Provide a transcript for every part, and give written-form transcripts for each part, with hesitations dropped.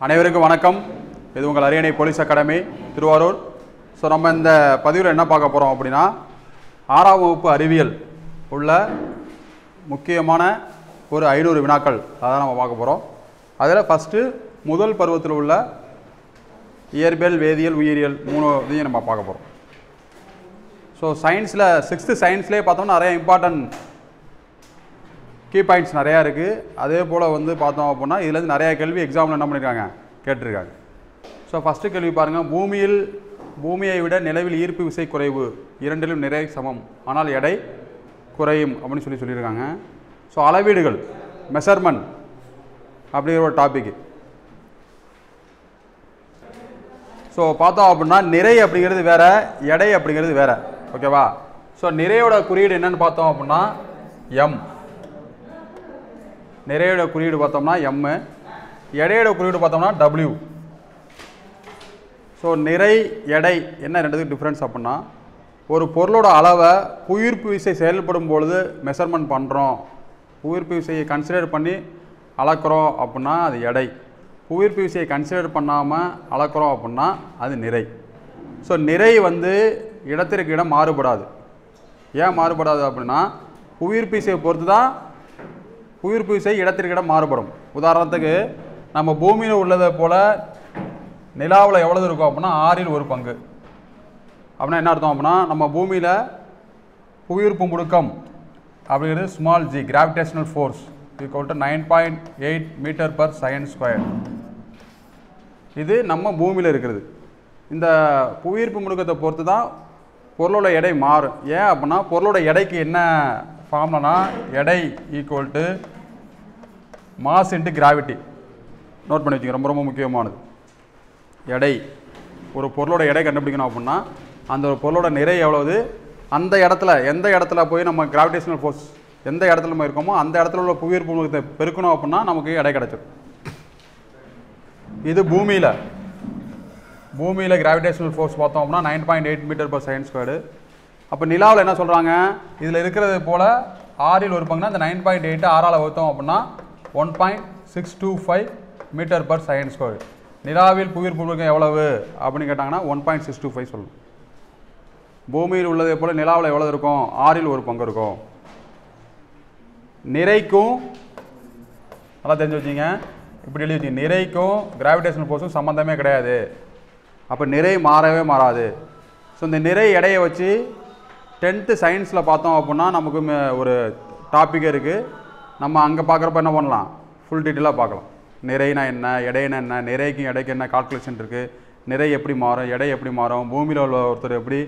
அனைவருக்கும் வணக்கம். இது உங்கள் அரியணை போலீஸ் அகாடமி திருவாரூர். ஸோ நம்ம இந்த பதிவில் என்ன பார்க்க போகிறோம் அப்படின்னா, 6ஆம் வகுப்பு அறிவியல் உள்ள முக்கியமான ஒரு 500 வினாக்கள் அதான் நம்ம பார்க்க போகிறோம். அதில் ஃபஸ்ட்டு முதல் பருவத்தில் உள்ள இயற்பியல், வேதியியல், உயிரியல் 3 இதையும் நம்ம பார்க்க போகிறோம். ஸோ சயின்ஸில் 6th சயின்ஸ்லேயே பார்த்தோம்னா நிறைய இம்பார்ட்டன்ட் கீ பாயிண்ட்ஸ் நிறையா இருக்குது. அதே போல் வந்து பார்த்தோம் அப்படின்னா இதுலேருந்து நிறையா கேள்வி எக்ஸாமில் என்ன பண்ணியிருக்காங்க, கேட்டிருக்காங்க. ஸோ ஃபஸ்ட்டு கேள்வி பாருங்கள், பூமியை விட நிலவில் ஈர்ப்பு விசை குறைவு, இரண்டிலும் நிறை சமம், ஆனால் எடை குறையும் அப்படின்னு சொல்லியிருக்காங்க. ஸோ அளவீடுகள், மெஷர்மெண்ட் அப்படிங்கிற ஒரு டாபிக். ஸோ பார்த்தோம் அப்படின்னா நிறை அப்படிங்கிறது வேறு, எடை அப்படிங்கிறது வேறு. ஓகேவா? ஸோ நிறையோட குறியீடு என்னென்னு பார்த்தோம் அப்படின்னா எம். நிறையோட குறியீடு பார்த்தோம்னா எம், எடையோட குறியீடு பார்த்தோம்னா டபிள்யூ. ஸோ நிறை, எடை என்ன ரெண்டுத்துக்கு டிஃப்ரென்ஸ் அப்படின்னா, ஒரு பொருளோட அளவை புவியீர்ப்பு விசை செயல்படும் பொழுது மெஷர்மெண்ட் பண்ணுறோம், புவியீர்ப்பு விசையை கன்சிடர் பண்ணி அளக்கிறோம் அப்படின்னா அது எடை. புவியீர்ப்பு விசையை கன்சிடர் பண்ணாமல் அளக்கிறோம் அப்படின்னா அது நிறை. ஸோ நிறை வந்து இடத்திற்கு இடம் மாறுபடாது. ஏன் மாறுபடாது அப்படின்னா, புவியீர்ப்பு விசையை பொறுத்து தான் புவியீர்ப்பு விசை இடத்திற்கு இடம் மாறுபடும். உதாரணத்துக்கு நம்ம பூமியில் உள்ளதை போல் நிலாவில் எவ்வளவு இருக்கும் அப்படின்னா 6இல் 1 பங்கு. அப்படின்னா என்ன அர்த்தம் அப்படின்னா, நம்ம பூமியில் புவியீர்ப்பு முடுக்கம் அப்படிங்கிறது small G, gravitational force equal to 9.8 மீட்டர்/s². இது நம்ம பூமியில் இருக்கிறது. இந்த புவியீர்ப்பு முடுக்கத்தை பொறுத்து தான் பொருளோட எடை மாறும். ஏன் அப்படின்னா, பொருளோட எடைக்கு என்ன ஃபார்ம்லனா, எடை equal to mass into gravity. Note பண்ணி வச்சுங்க, ரொம்ப ரொம்ப முக்கியமானது. எடை, ஒரு பொருளோட எடை கண்டுபிடிக்கணும் அப்படின்னா அந்த ஒரு பொருளோட நிறை எவ்வளவு, அந்த இடத்துல எந்த இடத்துல போய் நம்ம கிராவிடேஷனல் ஃபோர்ஸ் எந்த இடத்துல நம்ம இருக்கோமோ அந்த இடத்துல உள்ள புவியீர்ப்பு முடுக்கத்தை பெருக்கணும் அப்படின்னா நமக்கு எடை கிடைச்சிடும். இது பூமியில் கிராவிடேஷனல் ஃபோர்ஸ் பார்த்தோம் அப்படின்னா 9.8 மீட்டர்/s². அப்போ நிலாவில் என்ன சொல்கிறாங்க, இதில் இருக்கிறது போல் 6இல் 1 பங்குனா இந்த 9.8 6ஆல் வகுத்தோம் அப்படின்னா 1.625 மீட்டர்/s². நிலாவில் புவியீர்ப்பு முடுக்கம் எவ்வளவு அப்படின்னு கேட்டாங்கன்னா 1.625 சொல்லணும். பூமியில் உள்ளதை போல் நிலாவில் எவ்வளவு இருக்கும், 6இல் 1 பங்கு இருக்கும். நிறைக்கும் நல்லா தெரிஞ்சு வச்சிங்க, இப்படி எழுதி வச்சிங்க, நிறைக்கும் கிராவிடேஷனல் ஃபோர்ஸும் சம்மந்தமே கிடையாது. அப்போ நிறை மாறவே மாறாது. ஸோ இந்த நிறை எடையை வச்சு 10th சயின்ஸில் பார்த்தோம் அப்படின்னா நமக்கு ஒரு டாப்பிக்கே இருக்குது. நம்ம அங்கே பார்க்குறப்ப என்ன பண்ணலாம், ஃபுல் டீட்டெயிலாக பார்க்கலாம். நிறைனா என்ன, எடைனா என்ன, நிறைக்கும் எடைக்கு என்ன கால்குலேஷன் இருக்குது, நிறை எப்படி மாறும், எடை எப்படி மாறும், பூமியில் உள்ள ஒருத்தர் எப்படி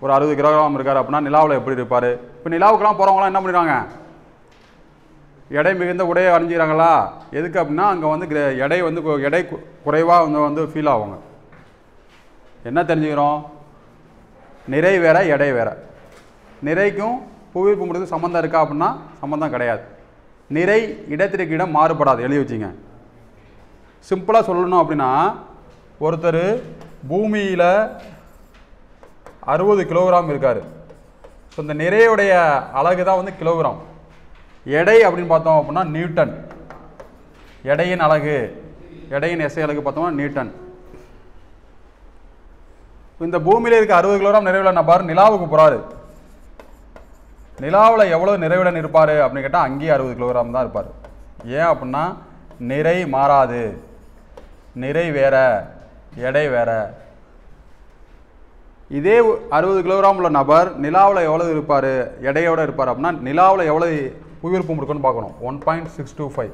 ஒரு 60 கிலோகிராம் இருக்கார் அப்படின்னா நிலாவில் எப்படி இருப்பார். இப்போ நிலாவுக்கெல்லாம் போகிறவங்களாம் என்ன பண்ணிடுறாங்க, எடை மிகுந்த உடையை அணிஞ்சிக்கிறாங்களா? எதுக்கு அப்படின்னா அங்கே வந்து எடை வந்து எடை குறைவாக வந்து ஃபீல் ஆகுங்க. என்ன தெரிஞ்சுக்கிறோம், நிறை வேற, எடை வேற. நிறைக்கும் புவியீர்ப்பு முடுக்கத்துக்கும் சம்மந்தம் இருக்கா அப்படின்னா சம்மந்தம் கிடையாது. நிறை இடத்திற்கு இடம் மாறுபடாது, எழுதி வச்சிங்க. சிம்பிளாக சொல்லணும் அப்படின்னா, ஒருத்தர் பூமியில் 60 கிலோகிராம் இருக்கார். ஸோ இந்த நிறையுடைய அலகு தான் வந்து கிலோகிராம். எடை அப்படின்னு பார்த்தோம் அப்படின்னா நியூட்டன். எடையின் அலகு, எடையின் எஸ்ஐ அலகு பார்த்தோம்னா நியூட்டன். இந்த பூமியில் இருக்க 60 கிலோகிராம் நிறைவுள்ள நபர் நிலாவுக்கு போகிறாரு. நிலாவில் எவ்வளோ நிறைவுடன் இருப்பார் அப்படின்னு கேட்டால் அங்கேயே 60 கிலோகிராம் தான் இருப்பார். ஏன் அப்படின்னா நிறை மாறாது, நிறை வேற, எடை வேற. இதே 60 கிலோகிராம் உள்ள நபர் நிலாவில் எவ்வளோ இருப்பார், எடையோடு இருப்பார் அப்படின்னா நிலாவில் எவ்வளோ புவியீர்ப்பு முடுக்கம்னு பார்க்கணும், 1.625.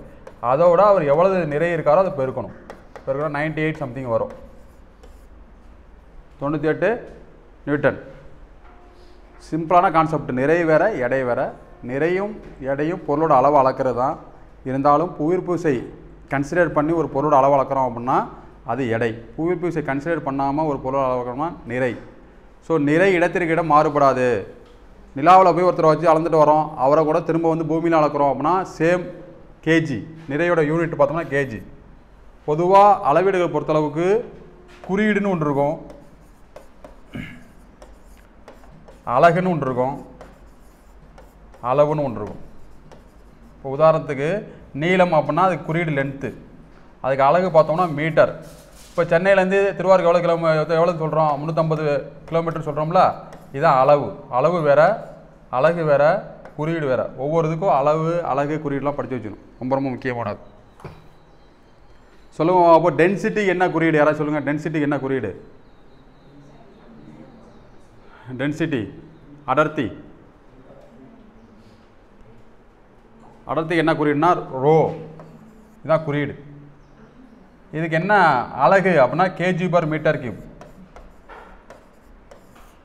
அதோட அவர் எவ்வளவு நிறை இருக்காரோ அதை பெருக்கணும். 98 சம்திங் வரும், 98 நியூட்டன். சிம்பிளான கான்செப்ட். நிறை வேற, எடை வேற. நிறையும் எடையும் பொருளோட அளவு அளக்கிறது தான். இருந்தாலும் புவியீர்ப்பு விசை கன்சிடர் பண்ணி ஒரு பொருளோட அளவு அளக்கிறோம் அப்படின்னா அது எடை. புவியீர்ப்பு விசை கன்சிடர் பண்ணாமல் ஒரு பொருளோட அளவு அளக்கிறோம்னா நிறை. ஸோ நிறை இடத்திற்கு இடம் மாறுபடாது. நிலாவில் போய் ஒருத்தரை வச்சு அளந்துட்டு வரோம், அவரை கூட திரும்ப வந்து பூமியில் அளக்கிறோம் அப்படின்னா சேம் கேஜி. நிறையோட யூனிட் பார்த்தோம்னா கேஜி. பொதுவாக அளவீடுகள் பொறுத்தளவுக்கு குறியீடுன்னு ஒன்று இருக்கும், அலகுன்னு ஒன்று இருக்கும், அளவுன்னு ஒன்று இருக்கும். இப்போ உதாரணத்துக்கு நீளம் அப்படின்னா அது குறியீடு லென்த்து, அதுக்கு அலகு பார்த்தோம்னா மீட்டர். இப்போ சென்னையிலேருந்து திருவாரூர் எவ்வளோ சொல்கிறோம், 350 கிலோமீட்டர் சொல்கிறோம்ல, இதுதான் அளவு. அளவு வேறு, அலகு வேறு, குறியீடு வேறு. ஒவ்வொரு இதுக்கும் அளவு, அலகு, குறியீடுலாம் படித்து வச்சுக்கணும். ரொம்ப ரொம்ப முக்கியமானது. சொல்லுவோம். அப்போ டென்சிட்டி என்ன குறியீடு? யாராவது சொல்லுங்கள். டென்சிட்டிக்கு என்ன குறியீடு? டென்சிட்டி அடர்த்தி. அடர்த்திக்கு என்ன குறியீடுனா ரோ. இதுதான் குறியீடு. இதுக்கு என்ன அலகு அப்படின்னா kg/m³.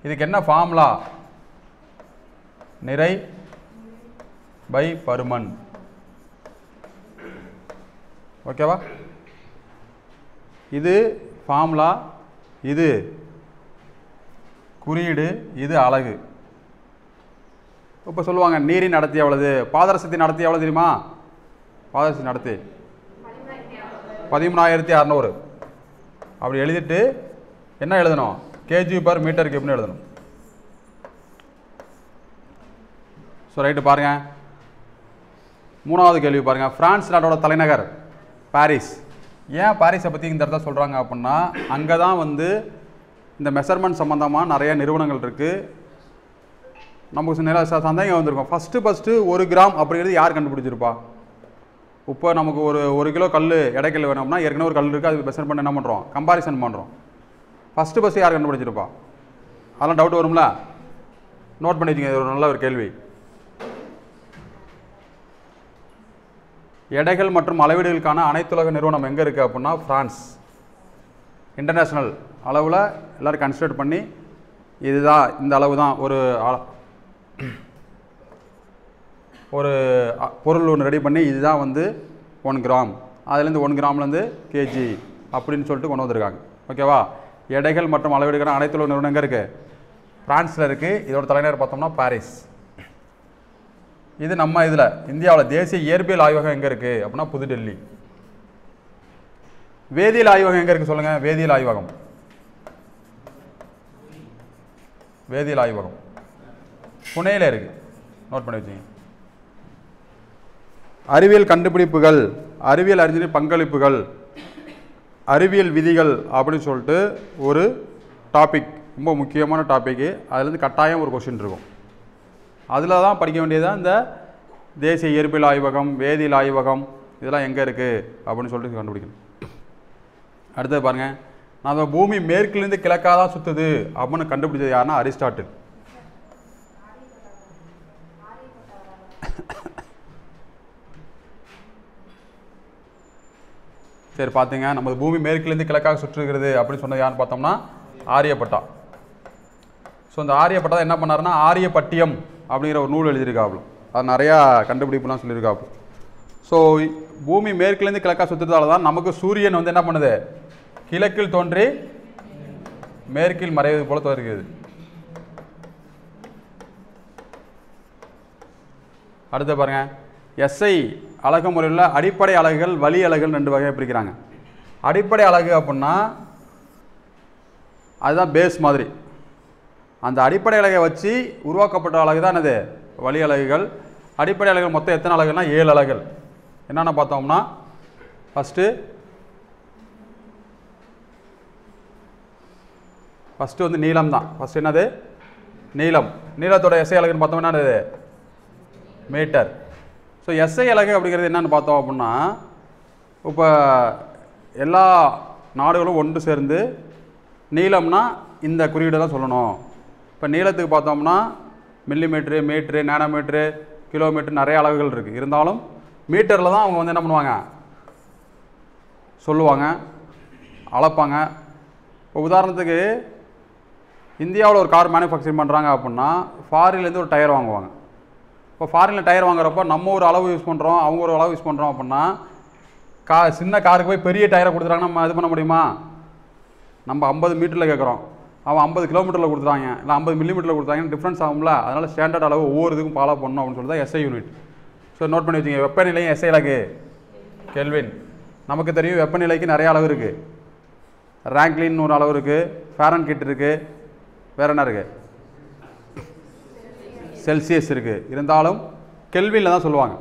இதுக்கு என்ன ஃபார்முலா? நிறை பை பருமன். ஓகேவா? இது ஃபார்முலா, இது குறியீடு, இது அலகு. இப்போ சொல்லுவாங்க நீரின் நடத்தி எவ்வளவு, பாதரசத்தை நடத்தி எவ்வளோ தெரியுமா? பாதரசத்தை நடத்தி 13,600. அப்படி எழுதிட்டு என்ன எழுதணும்? kg/m³ எழுதணும். ஸோ ரைட்டு பாருங்கள். மூணாவது கேள்வி பாருங்கள். பிரான்ஸ் நாட்டோட தலைநகர் பாரிஸ். ஏன் பாரிஸை பற்றி இந்த இடத்துல சொல்கிறாங்க அப்படின்னா, அங்கே தான் வந்து இந்த மெஷர்மெண்ட் சம்மந்தமாக நிறைய நிறுவனங்கள் இருக்குது. நமக்கு நிறைய சந்தேகம் வந்திருக்கும். ஃபஸ்ட்டு 1 கிராம் அப்படிங்கிறது யார் கண்டுபிடிச்சிருப்பா? இப்போ நமக்கு ஒரு கிலோ கல் எடைக்கல் வேணும்னா ஏற்கனவே ஒரு கல் இருக்குது, அது மெஷர் பண்ணி என்ன பண்ணுறோம்? கம்பாரிசன் பண்ணுறோம். ஃபஸ்ட்டு யார் கண்டுபிடிச்சிருப்பா? அதெல்லாம் டவுட் வரும்ல? நோட் பண்ணி வச்சுங்க. இது ஒரு நல்ல ஒரு கேள்வி. எடைகள் மற்றும் அளவீடுகளுக்கான அனைத்துலக நிறுவனம் எங்கே இருக்குது அப்படின்னா ஃப்ரான்ஸ். இன்டர்நேஷ்னல் அளவில் எல்லோரும் கன்சிடர் பண்ணி இதுதான், இந்த அளவு தான் ஒரு பொருள் ஒன்று ரெடி பண்ணி இதுதான் வந்து 1 கிராம், அதுலேருந்து 1 கிராம்லேருந்து கேஜி அப்படின்னு சொல்லிட்டு கொண்டு வந்திருக்காங்க. ஓகேவா? எடைகள் மற்றும் அளவீடுக்கான அனைத்துலக நிறுவனம் எங்கே இருக்குது? ஃப்ரான்ஸில் இருக்குது. இதோட தலைநகர் பார்த்தோம்னா பாரிஸ். இது நம்ம இதில் இந்தியாவில் தேசிய இயற்பியல் ஆய்வகம் எங்கே இருக்குது அப்படின்னா புதுடெல்லி. வேதியியல் ஆய்வகம் எங்கே இருக்குது சொல்லுங்கள்? வேதியியல் ஆய்வகம் புனேல இருக்குது. நோட் பண்ணி வச்சுங்க. அறிவியல் கண்டுபிடிப்புகள், அறிவியல் அறிஞரின் பங்களிப்புகள், அறிவியல் விதிகள் அப்படின்னு சொல்லிட்டு ஒரு டாபிக், ரொம்ப முக்கியமான டாப்பிக்கு. அதுலேருந்து கட்டாயம் ஒரு கொஸ்டின் இருக்கும். அதில் தான் படிக்க வேண்டியதான் இந்த தேசிய இயற்பியல் ஆய்வகம், வேதியியல் ஆய்வகம், இதெல்லாம் எங்கே இருக்குது அப்படின்னு சொல்லிட்டு கண்டுபிடிக்கணும். அடுத்தது பாருங்கள். நம்ம பூமி மேற்கிலேருந்து கிழக்காக தான் சுற்றுது அப்படின்னு கண்டுபிடிச்சது யாருன்னா அரிஸ்டாட்டில். சரி பார்த்தீங்க. நம்ம பூமி மேற்கிலேருந்து கிழக்காக சுற்றுகிறது அப்படின்னு சொன்னது யாருன்னு பார்த்தோம்னா ஆரியப்பட்டா. ஸோ இந்த ஆரியப்பட்டா என்ன பண்ணாருன்னா ஆரியப்பட்டியம் அப்படிங்கிற ஒரு நூல் எழுதியிருக்காப்புல. அது நிறையா கண்டுபிடிப்புலாம் சொல்லியிருக்காப்புல. ஸோ பூமி மேற்கிலேருந்து கிழக்காக சுற்றுறதால தான் நமக்கு சூரியன் வந்து என்ன பண்ணுது? கிழக்கில் தோன்றி மேற்கில் மறைவது போல தோன்றுகிறது. அடுத்து பாருங்க. எஸ்ஐ அலகு முறையில் அடிப்படை அலகுகள், வழி அலகுகள் 2 வகையாக பிரிக்கிறாங்க. அடிப்படை அலகு அப்படின்னா அதுதான் பேஸ் மாதிரி. அந்த அடிப்படை அலகை வச்சு உருவாக்கப்பட்ட அலகு தான் என்னது? வழி அலகுகள். அடிப்படை அலகுகள் மொத்தம் எத்தனை அலகுன்னா 7 அலகுகள். என்னென்ன பார்த்தோம்னா ஃபஸ்ட்டு வந்து நீளம் தான். ஃபஸ்ட்டு என்னது? நீளம். நீளத்தோட எஸ்ஐ அலகுன்னு பார்த்தோம்னா என்னது? மீட்டர். ஸோ எஸ்ஐ அலகு அப்படிங்கிறது என்னென்னு பார்த்தோம் அப்படின்னா, இப்போ எல்லா நாடுகளும் ஒன்று சேர்ந்து நீளம்னா இந்த குறியீடு தான் சொல்லணும். இப்போ நீளத்துக்கு பார்த்தோம்னா மில்லிமீட்ரு, மீட்ரு, நேனோமீட்ரு, கிலோமீட்ரு நிறைய அளவுகள் இருக்குது. இருந்தாலும் மீட்டரில் தான் அவங்க வந்து என்ன பண்ணுவாங்க? சொல்லுவாங்க, அளப்பாங்க. இப்போ உதாரணத்துக்கு இந்தியாவில் ஒரு கார் மேனுஃபேக்சரிங் பண்ணுறாங்க அப்படின்னா ஃபாரின்லேருந்து ஒரு டயர் வாங்குவாங்க. இப்போ ஃபாரினில் டயர் வாங்குறப்போ நம்ம ஒரு அளவு யூஸ் பண்ணுறோம், அவங்க ஒரு அளவு யூஸ் பண்ணுறோம் அப்படின்னா சின்ன காருக்கு போய் பெரிய டயரை கொடுத்துட்டாங்கன்னா நம்ம இது பண்ண முடியுமா? நம்ம 50 மீட்டரில் கேட்குறோம், அவன் 50 கிலோமீட்டரில் கொடுத்துட்டாங்க, இல்லை 50 மில்லிமீட்டரில் கொடுத்தாங்கன்னு டிஃப்ரென்ஸ் ஆகும்ல. அதனால் ஸ்டாண்டர்ட் அளவு ஒவ்வொரு இதுக்கும் ஃபாலோ பண்ணணும் அப்படின்னு சொல்லி தான் எஸ்ஐ யூனிட். ஸோ நோட் பண்ணி வச்சுங்க. வெப்பநிலையும் எஸ்ஐ அலகு கெல்வின். நமக்கு தெரியும் வெப்பநிலைக்கு நிறைய அளவு இருக்குது. ரேங்க்லின்னு ஒரு அளவு இருக்குது, ஃபாரன்ஹீட் இருக்குது, வேறு என்ன இருக்குது? செல்சியஸ் இருக்குது. இருந்தாலும் கெல்வினில் தான் சொல்லுவாங்க.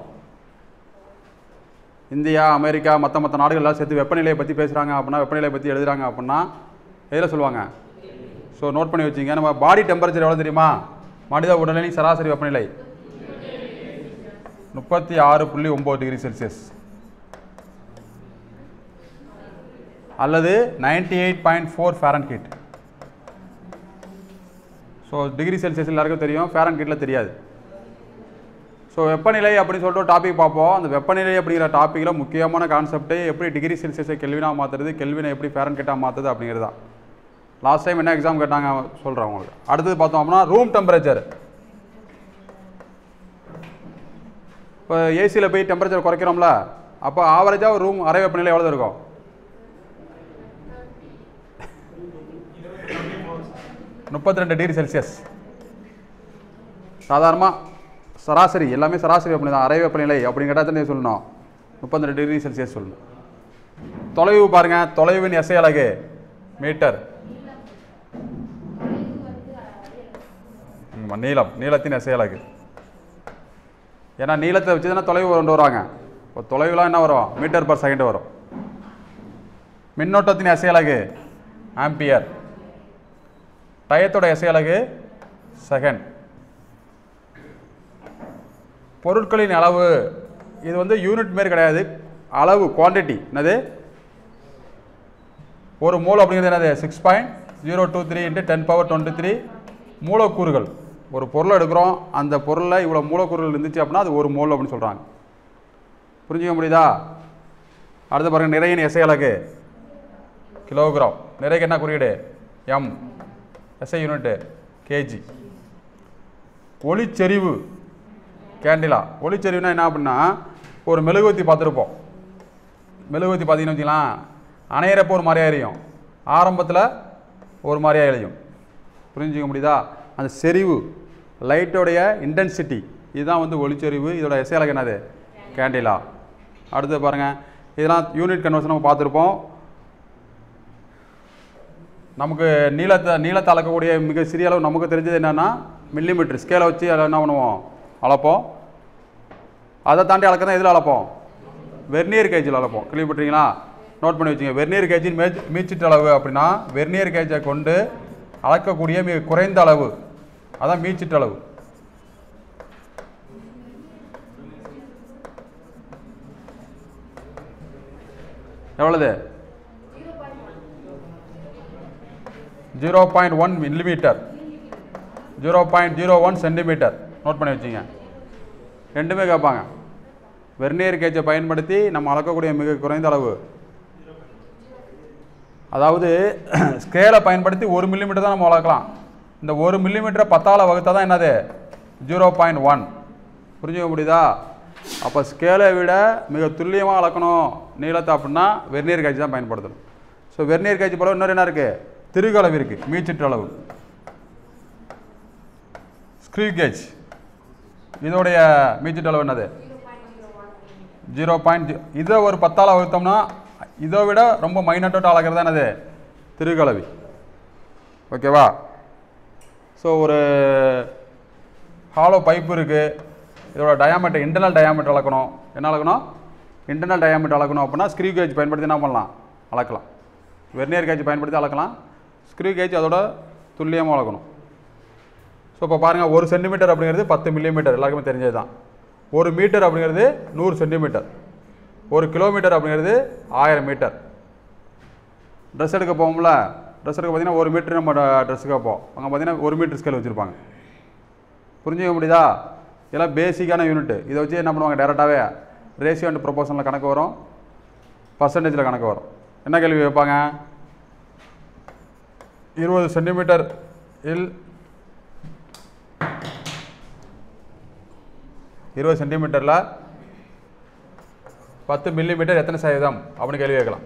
இந்தியா, அமெரிக்கா, மற்ற நாடுகள் எல்லாம் சேர்த்து வெப்பநிலையை பற்றி பேசுகிறாங்க அப்படின்னா, வெப்பநிலையை பற்றி எழுதுகிறாங்க அப்படின்னா எதில் சொல்லுவாங்க? ஸோ நோட் பண்ணி வச்சுங்க. நம்ம பாடி டெம்பரேச்சர் எவ்வளோ தெரியுமா? மனித உடல்நிலை சராசரி வெப்பநிலை 36.9 டிகிரி செல்சியஸ் அல்லது 98.4 ஃபாரன்ஹீட். ஸோ டிகிரி செல்சியஸ் எல்லாருக்கும் தெரியும், ஃபாரன்ஹீட்டில் தெரியாது. ஸோ வெப்பநிலை அப்படின்னு சொல்லிட்டு ஒரு டாபிக் பார்ப்போம். அந்த வெப்பநிலை அப்படிங்கிற டாப்பிக்கில் முக்கியமான கான்செப்ட்டு எப்படி டிகிரி செல்சியஸை கெல்வினாக மாற்றுறது, கெல்வினை எப்படி ஃபாரன்ஹீட்டாக மாற்றுறது அப்படிங்கிறது தான். லாஸ்ட் டைம் என்ன எக்ஸாம் கேட்டாங்க சொல்கிறேன் உங்களுக்கு. அடுத்தது பார்த்தோம் அப்படின்னா ரூம் டெம்பரேச்சர். இப்போ ஏசியில் போய் டெம்பரேச்சர் குறைக்கிறோம்ல, அப்போ ஆவரேஜாக ஒரு ரூம் அறை வெப்பநிலை எவ்வளோ இருக்கும்? 32 டிகிரி செல்சியஸ். சாதாரணமாக சராசரி எல்லாமே சராசரி வெப்பநிலை தான். அறை வெப்பநிலை அப்படின்னு கேட்டால் தான் சொல்லணும் 32 டிகிரி செல்சியஸ் சொல்லணும். தொலைவு பாருங்கள், தொலைவின் எஸ்ஐ அலகு மீட்டர். நீளம், நீளத்தின் எஸ்ஐ அலகு. ஏன்னா நீளத்தை வச்சு தானே தொலைவு கொண்டு வராங்க. இப்போ தொலைவுலாம் என்ன வரும்? மீட்டர் பர் செகண்ட் வரும். மின்னோட்டத்தின் எஸ்ஐ அலகு ஆம்பியர். டயத்தோட எஸ்ஐ அலகு செகண்ட். பொருட்களின் அளவு இது வந்து யூனிட் மாரி கிடையாது, அளவு குவான்டிட்டி. என்னது? ஒரு மூல் அப்படிங்கிறது என்னது? 6.023 × 10⁻23 மூலக்கூறுகள். ஒரு பொருளை எடுக்கிறோம், அந்த பொருளில் இவ்வளோ மூலக்கூறுகள் இருந்துச்சு அப்படின்னா அது ஒரு மோல் அப்படின்னு சொல்கிறாங்க. புரிஞ்சுக்க முடியுதா? அடுத்து பாருங்கள், நிறையின் எஸ்ஐ அலகு கிலோகிராம். நிறைக்கு என்ன குறியீடு? எம். SI unit kg. ஒளிச்செறிவு கேண்டிலா. ஒளிச்செறிவுனா என்ன அப்படின்னா, ஒரு மெழுகுவத்தி பார்த்துருப்போம். மெழுகுவத்தி பார்த்தீங்கன்னு வச்சுக்கலாம், அணையிறப்போ ஒரு மாதிரியாக எரியும், ஆரம்பத்தில் ஒரு மாதிரியாக எரியும். புரிஞ்சுக்க முடியுதா? அந்த செறிவு, லைட்டோடைய இன்டென்சிட்டி, இதுதான் வந்து ஒளிச்செறிவு. இதோட எஸ்ஐ அலகு என்னது? கேண்டிலா. அடுத்து பாருங்கள், இதெல்லாம் யூனிட் கன்வர்ஷன் நம்ம பார்த்துருப்போம். நமக்கு நீளத்தை அளக்கக்கூடிய மிக சிறிய அளவு நமக்கு தெரிஞ்சது என்னென்னா மில்லிமீட்டர். ஸ்கேலை வச்சு அதை என்ன பண்ணுவோம்? அளப்போம். அதை தாண்டி அளக்க தான் எதில் அளப்போம்? வெர்னியர் கேஜில் அளப்போம். கேள்விப்பட்டீங்களா? நோட் பண்ணி வச்சுங்க. வெர்னியர் கேஜின் மீச்சிட்டு அளவு அப்படின்னா வெர்னியர் கேஜை கொண்டு அளக்கக்கூடிய மிக குறைந்த அளவு, அதான் மீச்சிட்டு அளவு. எவ்வளவு? 0.1 மில்லிமீட்டர், 0.01 சென்டிமீட்டர். நோட் பண்ணி வச்சுங்க. ரெண்டுமே கேட்பாங்க. வெர்னியர் கேஜை பயன்படுத்தி நம்ம அளக்கக்கூடிய மிக குறைந்த அளவு, அதாவது ஸ்கேலை பயன்படுத்தி 1 மில்லிமீட்டர் தான் நம்ம அளக்கலாம். இந்த 1 மில்லிமீட்டரை 10ஆல் வகுத்தா தான் என்னது? 0.1. புரிஞ்சுக்க முடியுதா? அப்போ ஸ்கேலை விட மிக துல்லியமாக அளக்கணும் நீளத்தை அப்படின்னா வெர்னியர் கேஜ் தான் பயன்படுத்தணும். ஸோ வெர்னியர் கேஜ் போல இன்னொரு என்ன இருக்குது? திருகளவு இருக்குது, மீச்சிட்டு அளவு. ஸ்க்ரூ கேஜ், இதோடைய மீச்சிட்டு அளவு என்னது? 0. இதை ஒரு 10ஆல் வகுத்தோம்னா இதை விட ரொம்ப மைனட்டோட்ட அளக்கிறது என்னது? திருகலவி. ஓகேவா? ஸோ ஒரு ஹாலோ பைப்பு இருக்குது, இதோட டயாமீட்டர், இன்டர்னல் டயாமீட்டர் அளக்கணும். என்ன அளக்கணும்? இன்டர்னல் டயாமீட்டர் அளக்கணும் அப்படின்னா ஸ்க்ரூ கேஜ் பயன்படுத்தி என்ன பண்ணலாம்? அளக்கலாம். வெர்னியர் கேஜ் பயன்படுத்தி அளக்கலாம். ஸ்க்ரூ கேஜ் அதோட துல்லியமாக அளக்கணும். ஸோ இப்போ பாருங்கள், 1 சென்டிமீட்டர் அப்படிங்கிறது 10 மில்லிமீட்டர், எல்லாருக்குமே தெரிஞ்சது தான். 1 மீட்டர் அப்படிங்கிறது 100 சென்டிமீட்டர். 1 கிலோமீட்டர் அப்படிங்கிறது 1000 மீட்டர். ட்ரெஸ் எடுக்க போவோம்ல, ட்ரெஸ் எடுக்க பார்த்தீங்கன்னா 1 மீட்டர் நம்ம ட்ரெஸ்ஸுக்கு வைப்போம். அங்கே பார்த்தீங்கன்னா 1 மீட்டர் ஸ்கேல் வச்சுருப்பாங்க. புரிஞ்சுக்க முடியுதா? இதெல்லாம் பேசிக்கான யூனிட்டு. இதை வச்சு என்ன பண்ணுவாங்க? டேரெக்டாகவே ரேஷியோ அண்ட் ப்ரொபோர்ஷனில் கணக்கு வரும், பர்சன்டேஜில் கணக்கு வரும். என்ன கேள்வி வைப்பாங்க? 20 சென்டிமீட்டர் இல் 20 சென்டிமீட்டரில் 10 மில்லிமீட்டர் எத்தனை சதவீதம் அப்படின்னு கேள்வி கேட்கலாம்.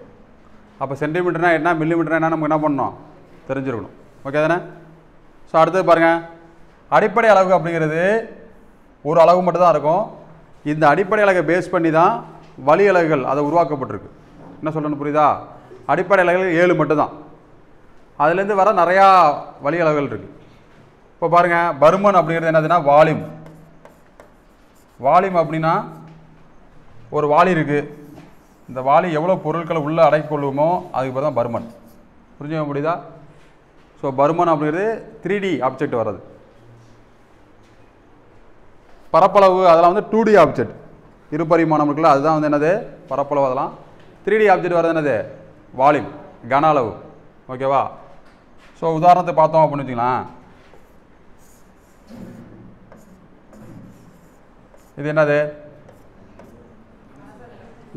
அப்போ சென்டிமீட்டர்னா என்ன, மில்லிமீட்டர்னா என்ன நமக்கு என்ன பண்ணணும்? தெரிஞ்சிருக்கணும். ஓகே தானே? ஸோ அடுத்தது பாருங்கள், அடிப்படை அளவு அப்படிங்கிறது ஒரு அளவு மட்டும் தான் இருக்கும். இந்த அடிப்படை அலகை பேஸ் பண்ணி தான் வழி அலகுகள் அதை உருவாக்கப்பட்டிருக்கு. என்ன சொல்லணும் புரியுதா? அடிப்படை அலகுகள் 7 மட்டும்தான். அதுலேருந்து வர நிறையா வழி அலகுகள் இருக்குது. இப்போ பாருங்கள், பருமன் அப்படிங்கிறது என்னதுன்னா வால்யூம். வால்யூம் அப்படின்னா ஒரு வாளி இருக்குது, இந்த வாளி எவ்வளோ பொருட்களை உள்ளே அடக்கிக்கொள்ளுமோ அதுக்கு பேர் தான் பருமன். புரிஞ்சுக்க முடியுதா? ஸோ பருமன் அப்படிங்கிறது 3D ஆப்ஜெக்ட் வர்றது. பரப்பளவு அதெல்லாம் வந்து 2D ஆப்ஜெக்ட், இருபரிமாணம் இருக்குல்ல, அதுதான் வந்து என்னது பரப்பளவு. அதெல்லாம் 3D ஆப்ஜெக்ட் வர்றது என்னது வால்யூம், கன அளவு. ஓகேவா? ஸோ உதாரணத்தை பார்த்தோம் அப்படின்னு வச்சுக்கலாம். இது என்னது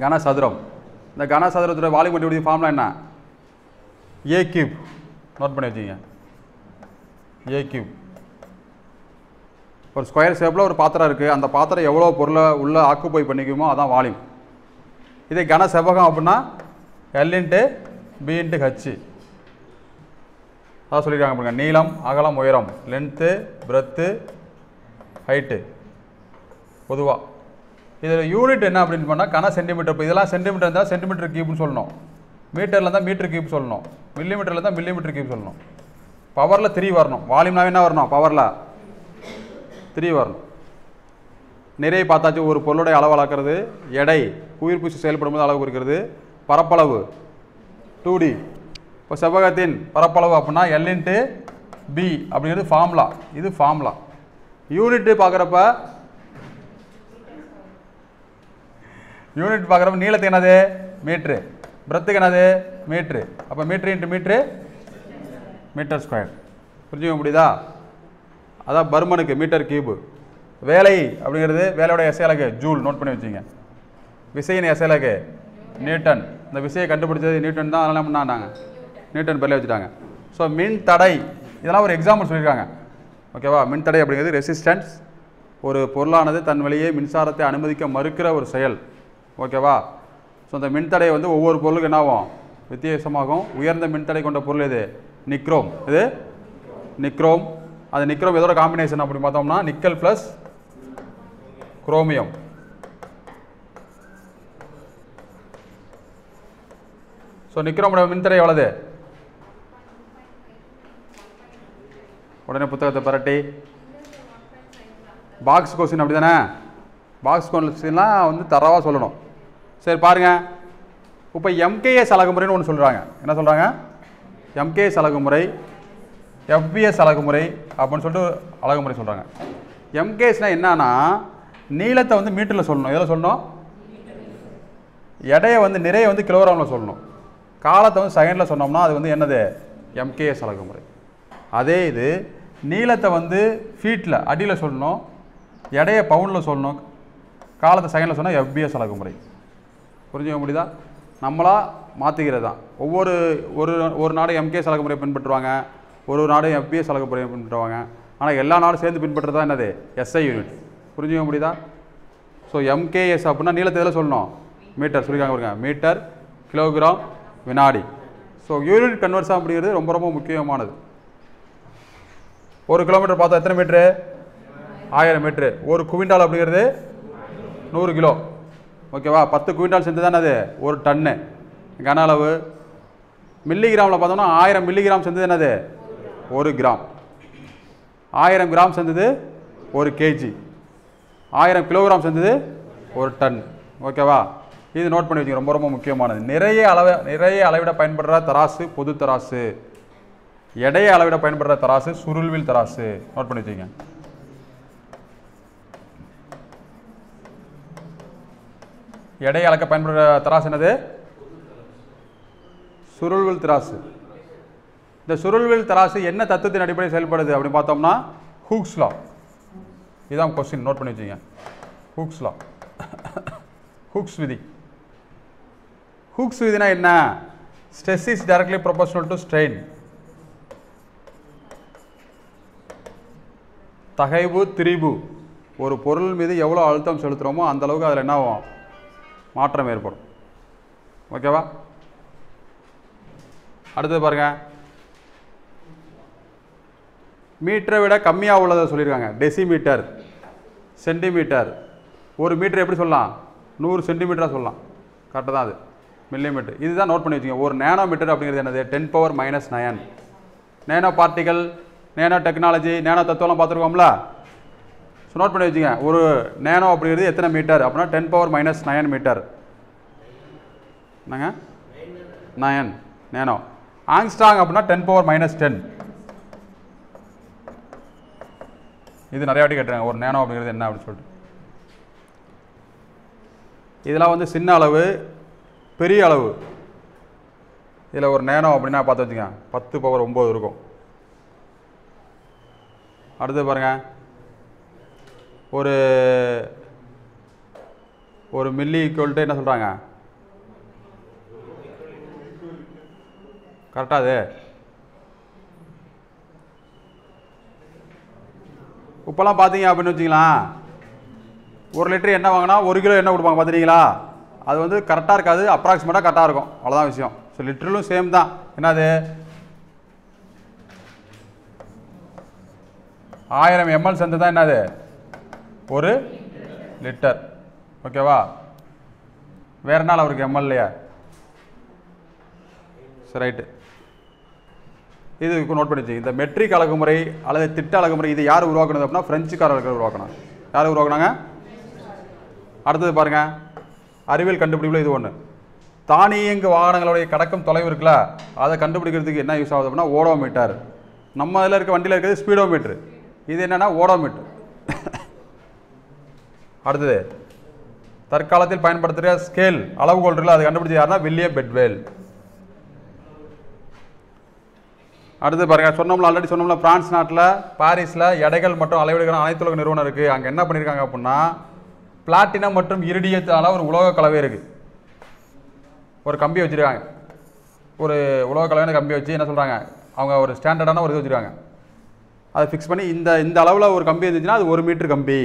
கனசதுரம். இந்த கனசதுரத்தோட வால்யூம் கண்டுபிடிக்க ஃபார்முலா என்ன? A cube. நோட் பண்ணி வச்சுக்கோங்க, ஏ கியூப். ஒரு ஸ்கொயர் ஷேப்பில் ஒரு பாத்திரம் இருக்குது, அந்த பாத்திரம் எவ்வளோ பொருளை உள்ளே ஆக்குப்பை பண்ணிக்குமோ அதான் வால்யூம். இதே கன செவ்வகம் அப்படின்னா L into B into H. அதான் சொல்லியிருக்காங்க பாருங்க, நீளம், அகலம், உயரம், லென்த்து, பிரெத்து, ஹைட்டு. பொதுவாக இதில் யூனிட் என்ன அப்படின்னு பண்ணால் கன சென்டிமீட்டர். இப்போ இதெல்லாம் சென்டிமீட்டர் இருந்தால் சென்டிமீட்டர் கியூப்னு சொல்லணும், மீட்டரில் இருந்தால் மீட்டர் கியூப் சொல்லணும், மில்லிமீட்டரில் இருந்தால் மில்லிமீட்டர் கியூப் சொல்லணும், பவரில் 3 வரணும். வால்யூம்னாவே என்ன வரணும்? பவரில் 3 வரணும். நிறைய பார்த்தாச்சு. ஒரு பொருளுடைய அளவு அளக்கிறது, எடை புவியீர்ப்பு செயல்படும் போது அளவு குறிக்கிறது, பரப்பளவு 2D. இப்போ செவ்வகத்தின் பரப்பளவு அப்படின்னா L இன்ட்டு B அப்படிங்கிறது ஃபார்முலா. இது ஃபார்முலா. யூனிட்டு பார்க்குறப்ப நீளத்துக்கு என்னது மீட்ரு, பிரத்துக்கு என்னது மீட்ரு. அப்போ metre into metre metre square. புரிஞ்சுக்க முடியுதா? அதான் பருமனுக்கு மீட்டர் கியூபு. வேலை அப்படிங்கிறது வேலையோட எஸ்ஐ அலகு ஜூல். நோட் பண்ணி வச்சுங்க. விசையின் எஸ்ஐ அலகு நியூட்டன். இந்த விசையை கண்டுபிடிச்சது நியூட்டன் தான். அதெல்லாம் என்ன பண்ணாங்க? நியூட்டன் பேரில் வச்சுட்டாங்க. ஸோ மின் தடை, இதெல்லாம் ஒரு எக்ஸாம்பிள் சொல்லியிருக்காங்க. ஓகேவா? மின் தடை அப்படிங்கிறது ரெசிஸ்டன்ஸ். ஒரு பொருளானது தன் வழியே மின்சாரத்தை அனுமதிக்க மறுக்கிற ஒரு செயல். ஓகேவா? ஸோ அந்த மின்தடை வந்து ஒவ்வொரு பொருளுக்கு என்ன ஆகும்? வித்தியாசமாகும். உயர்ந்த மின்தடை கொண்ட பொருள் இது நிக்ரோம். இது நிக்ரோம். அது நிக்ரோம் எதோட காம்பினேஷன் அப்படி பார்த்தோம்னா நிக்கல் ப்ளஸ் குரோமியம். ஸோ நிக்ரோமோட மின்தடை எவ்வளவு? உடனே புத்தகத்தை பரட்டி பாக்ஸ் கொஸ்டின் அப்படி தானே? பாக்ஸ் கொஸ்டின்லாம் வந்து தரவாக சொல்லணும். சரி பாருங்கள், இப்போ MKS அலகுமுறைன்னு ஒன்று சொல்கிறாங்க. என்ன சொல்கிறாங்க? MKS அலகுமுறை, FBS அலகுமுறை அப்படின்னு சொல்லிட்டு அலகுமுறை சொல்கிறாங்க. MKSனால் என்னன்னா நீளத்தை வந்து மீட்டரில் சொல்லணும். எதில் சொல்லணும்? எடையை வந்து நிறைய வந்து கிலோகிராமில் சொல்லணும். காலத்தை வந்து செகண்டில் சொன்னோம்னா அது வந்து என்னது? MKS அலகுமுறை. அதே இது நீளத்தை வந்து ஃபீட்டில் அடியில் சொல்லணும், எடையை பவுண்டில் சொல்லணும், காலத்தை செகண்டில் சொன்னால் FBS அலகுமுறை. புரிஞ்சுக்க முடியுதா? நம்மளா மாற்றிக்கிறது தான். ஒரு நாடு MKS அலகுமுறை பின்பற்றுவாங்க, ஒரு நாடு FBS அலகுமுறை பின்பற்றுவாங்க. ஆனால் எல்லா நாடும் சேர்ந்து பின்பற்றுறது தான் என்னது? SI unit. புரிஞ்சுக்க முடியுதா? ஸோ MKS அப்படின்னா நீளத்தை எதில் சொல்லணும்? மீட்டர் சொல்லியிருக்காங்க பாருங்க, மீட்டர், கிலோகிராம், வினாடி. ஸோ யூனிட் கன்வர்ஷன் அப்படிங்கிறது ரொம்ப ரொம்ப முக்கியமானது. ஒரு கிலோமீட்டர் பார்த்தா எத்தனை மீட்ரு? 1000 மீட்ரு. ஒரு குவிண்டால் அப்படிங்கிறது 100 கிலோ. ஓகேவா? 10 குவிண்டால் சேர்ந்து தானே அது 1 டன்னு கன அளவு. மில்லிகிராமில் பார்த்தோம்னா 1000 மில்லிகிராம் சேர்ந்தது என்னது? 1 கிராம். 1000 கிராம் சேர்ந்தது 1 கேஜி. 1000 கிலோகிராம் சேர்ந்தது 1 டன். ஓகேவா? இது நோட் பண்ணி வச்சுங்க, ரொம்ப ரொம்ப முக்கியமானது. நிறைய அளவிட பயன்படுற தராசு பொது தராசு, எடையை அளவிட பயன்படுற தராசு சுருள்வில் தராசு. நோட் பண்ணி வச்சுங்க. எடை அளக்க பயன்படுற தராசு என்னது? சுருள்வில் தராசு. இந்த சுருள்வில் தராசு என்ன தத்துவத்தின் அடிப்படையில் செயல்படுது அப்படின்னு பார்த்தோம்னா ஹூக்ஸ் லா. இதுதான் கொஸ்டின். நோட் பண்ணி வச்சுங்க. ஹூக்ஸ் லா, ஹூக்ஸ் விதி. ஹூக்ஸ் விதினா என்ன? Stress is directly proportional to strain. தகைவு திரிபு. ஒரு பொருள் மீது எவ்வளோ அழுத்தம் செலுத்துகிறோமோ அந்த அளவுக்கு அதில் என்ன ஆகும்? மாற்றம் ஏற்படும். ஓகேவா? அடுத்தது பாருங்க, மீட்டரை விட கம்மியாக உள்ளதை சொல்லியிருக்காங்க. Decimetre, centimetre. ஒரு மீட்டர் எப்படி சொல்லலாம்? 100 சென்டிமீட்டராக சொல்லலாம். கரெக்டாக தான் அது. மில்லிமீட்டர். இதுதான் நோட் பண்ணி வச்சுங்க. ஒரு நேனோமீட்டர் அப்படிங்கிறது என்னது? 10⁻⁹. Nano particle, nano technology, nano தத்துவம்லாம் பார்த்துருக்கோம்ல. ஸோ நோட் பண்ணி வச்சுங்க. ஒரு நேனோ அப்படிங்கிறது எத்தனை மீட்டர் அப்படின்னா 10⁻⁹ மீட்டர். என்னங்க 9 நேனோ. ஆங்ஸ்ட்ராங் அப்படின்னா 10⁻⁻10. இது நிறைய வாட்டி கேட்டுருங்க ஒரு நேனோ அப்படிங்கிறது என்ன அப்படின்னு சொல்லிட்டு. இதெல்லாம் வந்து சின்ன அளவு, பெரிய அளவு. இதில் ஒரு நேனோ அப்படின்னா பார்த்து வச்சுங்க 10⁻9 இருக்கும். அடுத்து பாருங்க, ஒரு மில்லி ஈக்குவல்ட்டு என்ன சொல்கிறாங்க, கரெக்டாக அது இப்போலாம் பார்த்தீங்க அப்படின்னு வச்சிங்களேன், 1 லிட்டர் எண்ணெய் வாங்கினா 1 கிலோ எண்ணெய் கொடுப்பாங்க பார்த்துட்டீங்களா. அது வந்து கரெக்டாக இருக்காது, அப்ராக்சிமேட்டாக கரெக்டாக இருக்கும், அவ்வளோதான் விஷயம். ஸோ லிட்டரும் சேம் தான். என்னது 1000 ml சேர்ந்து தான் என்னது 1 லிட்டர். ஓகேவா? வேற நாள் அவருக்கு எம்எல் இல்லையா? சரி, ரைட்டு. இது நோட் பண்ணி வச்சு. இந்த மெட்ரிக் அழகுமுறை அல்லது திட்ட அழகுமுறை இது யார் உருவாக்குனது அப்படின்னா பிரெஞ்சுக்காரர்கள் உருவாக்கணும். யார் உருவாக்குனாங்க? அடுத்தது பாருங்க, அறிவியல் கண்டுபிடிப்புல இது ஒன்று. தானியங்கு வாகனங்களுடைய கடக்கும் தொலைவு இருக்குல்ல, அதை கண்டுபிடிக்கிறதுக்கு என்ன யூஸ் ஆகுது அப்படின்னா ஓடோமீட்டர். நம்ம இதில் இருக்க வண்டியில் இருக்கிறது ஸ்பீடோமீட்டர், இது என்னன்னா ஓடோமீட்டர். அடுத்தது தற்காலத்தில் பயன்படுத்துகிற ஸ்கேல் அளவுகோல் இருக்குல்ல, அதை கண்டுபிடிச்சது யாருன்னா வில்லியம் பெட்வேல். அடுத்து பாருங்க, சொன்னோம்ல ஆல்ரெடி சொன்னோம்ல, பிரான்ஸ் நாட்டில் பாரிஸில் எடைகள் மற்றும் அளவீடுகள் அனைத்துலக நிறுவனம் இருக்குது. அங்கே என்ன பண்ணியிருக்காங்க அப்படின்னா பிளாட்டினம் மற்றும் இரிடியத்தால் ஒரு உலோக கலவை இருக்குது. ஒரு கம்பி வச்சுருக்காங்க, ஒரு உலோக கலவையான கம்பி வச்சு என்ன சொல்கிறாங்க, அவங்க ஒரு ஸ்டாண்டர்டான ஒரு இது வச்சுருக்காங்க. அதை ஃபிக்ஸ் பண்ணி இந்த அளவில் ஒரு கம்பி இருந்துச்சுன்னா அது 1 மீட்டர் கம்பி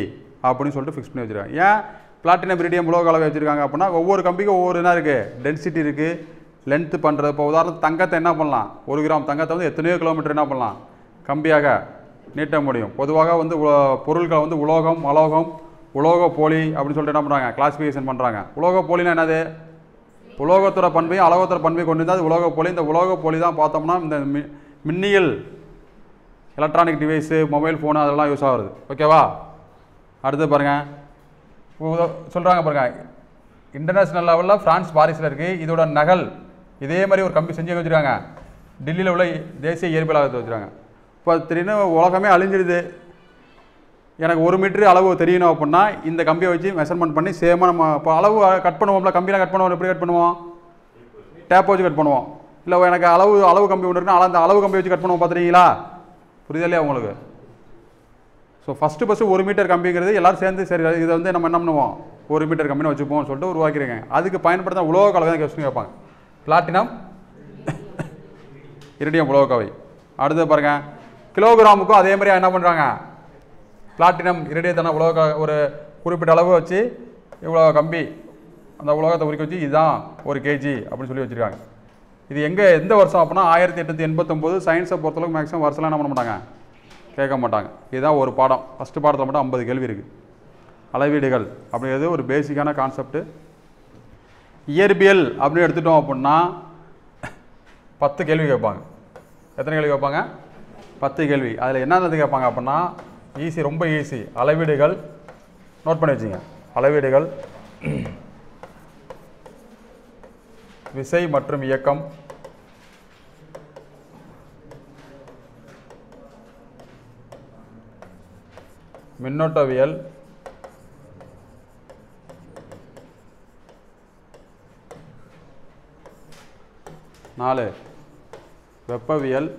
அப்படின்னு சொல்லிட்டு ஃபிக்ஸ் பண்ணி வச்சுருக்காங்க. ஏன் பிளாட்டினம் இரிடியம் உலோக கலவை வச்சுருக்காங்க அப்படின்னா ஒவ்வொரு கம்பிக்கும் ஒவ்வொரு என்ன இருக்குது, டென்சிட்டி இருக்குது, லென்த்து பண்ணுறது. இப்போ உதாரணத்துக்கு தங்கத்தை என்ன பண்ணலாம், 1 கிராம் தங்கத்தை வந்து எத்தனையோ கிலோமீட்டர் என்ன பண்ணலாம், கம்பியாக நீட்ட முடியும். பொதுவாக வந்து பொருட்களை வந்து உலோகம், அலோகம், உலோக போலி அப்படின்னு சொல்லிட்டு என்ன பண்ணுறாங்க, கிளாஸிஃபிகேஷன் பண்ணுறாங்க. உலோக போலினா என்னது, உலோகத்தோட பண்பையும் அலோகத்தோட பண்பையும் கொண்டு இருந்தால் அது உலோக போலி. இந்த உலோக போலி தான் பார்த்தோம்னா இந்த மின்னியல் எலக்ட்ரானிக் டிவைஸு, மொபைல் ஃபோனு அதெல்லாம் யூஸ் ஆகுது. ஓகேவா? அடுத்து பாருங்கள், சொல்கிறாங்க பாருங்கள், இன்டர்நேஷ்னல் லெவலில் ஃப்ரான்ஸ் பாரிஸில் இருக்குது. இதோட நகல் இதே மாதிரி ஒரு கம்பி செஞ்சு வச்சுருக்காங்க, டெல்லியில் உள்ள தேசிய இயற்பியல் ஆய்வகத்தை வச்சுருக்காங்க. இப்போ திடீர்னு உலகமே அழிஞ்சிடுது, எனக்கு 1 மீட்டர் அளவு தெரியணும் அப்படின்னா இந்த கம்பியை வச்சு மெஷர்மெண்ட் பண்ணி சேமாக நம்ம இப்போ அளவு கட் பண்ணுவோம்ல, கம்பியெலாம் கட் பண்ணுவோம். எப்படி கட் பண்ணுவோம், டேப் வச்சு கட் பண்ணுவோம். இல்லை எனக்கு அளவு கம்பி ஒன்று இருக்குன்னா அந்த அளவு கம்பி வச்சு கட் பண்ணுவோம். பார்த்துருக்கீங்களா? புரியுதா இல்லையா உங்களுக்கு? ஸோ ஃபஸ்ட்டு 1 மீட்டர் கம்பிங்கிறது எல்லோரும் சேர்ந்து சரி இதை வந்து நம்ம என்ன பண்ணுவோம், 1 மீட்டர் கம்பின்னு வச்சுப்போம்னு சொல்லிட்டு உருவாக்கிருக்கேன். அதுக்கு பயன்படுத்த உலோக கலவை தான் கொஸ்டின் கேட்பாங்க, பிளாட்டினம் இரிடியம் உலோக கலவை. அடுத்து பாருங்கள், கிலோகிராமுக்கும் அதே மாதிரி என்ன பண்ணுறாங்க, பிளாட்டினம் இரிடியத்தான உலோக ஒரு குறிப்பிட்ட அளவு வச்சு இவ்வளோ கம்பி அந்த உலோகத்தை உருக்கி வச்சு இதுதான் 1 kg அப்படின்னு சொல்லி வச்சுருக்காங்க. இது எந்த வருஷம் அப்படின்னா 1889. சயின்ஸை பொறுத்தளவுக்கு மேக்ஸிமம் வருஷம்லாம் என்ன பண்ண மாட்டாங்க, கேட்க மாட்டாங்க. இதுதான் ஒரு பாடம். ஃபஸ்ட்டு பாடத்தில் மட்டும் 50 கேள்வி இருக்குது. அளவீடுகள் அப்படிங்கிறது ஒரு பேசிக்கான கான்செப்ட்டு. இயற்பியல் அப்படின்னு எடுத்துட்டோம் அப்படின்னா 10 கேள்வி கேட்பாங்க. எத்தனை கேள்வி கேட்பாங்க? 10 கேள்வி. அதில் என்னென்னது கேட்பாங்க அப்படின்னா ஈஸி, ரொம்ப ஈஸி. அளவீடுகள் நோட் பண்ணி வச்சுங்க. அளவீடுகள், விசை மற்றும் இயக்கம், மின்னோட்டவியல், வெப்பவியல்,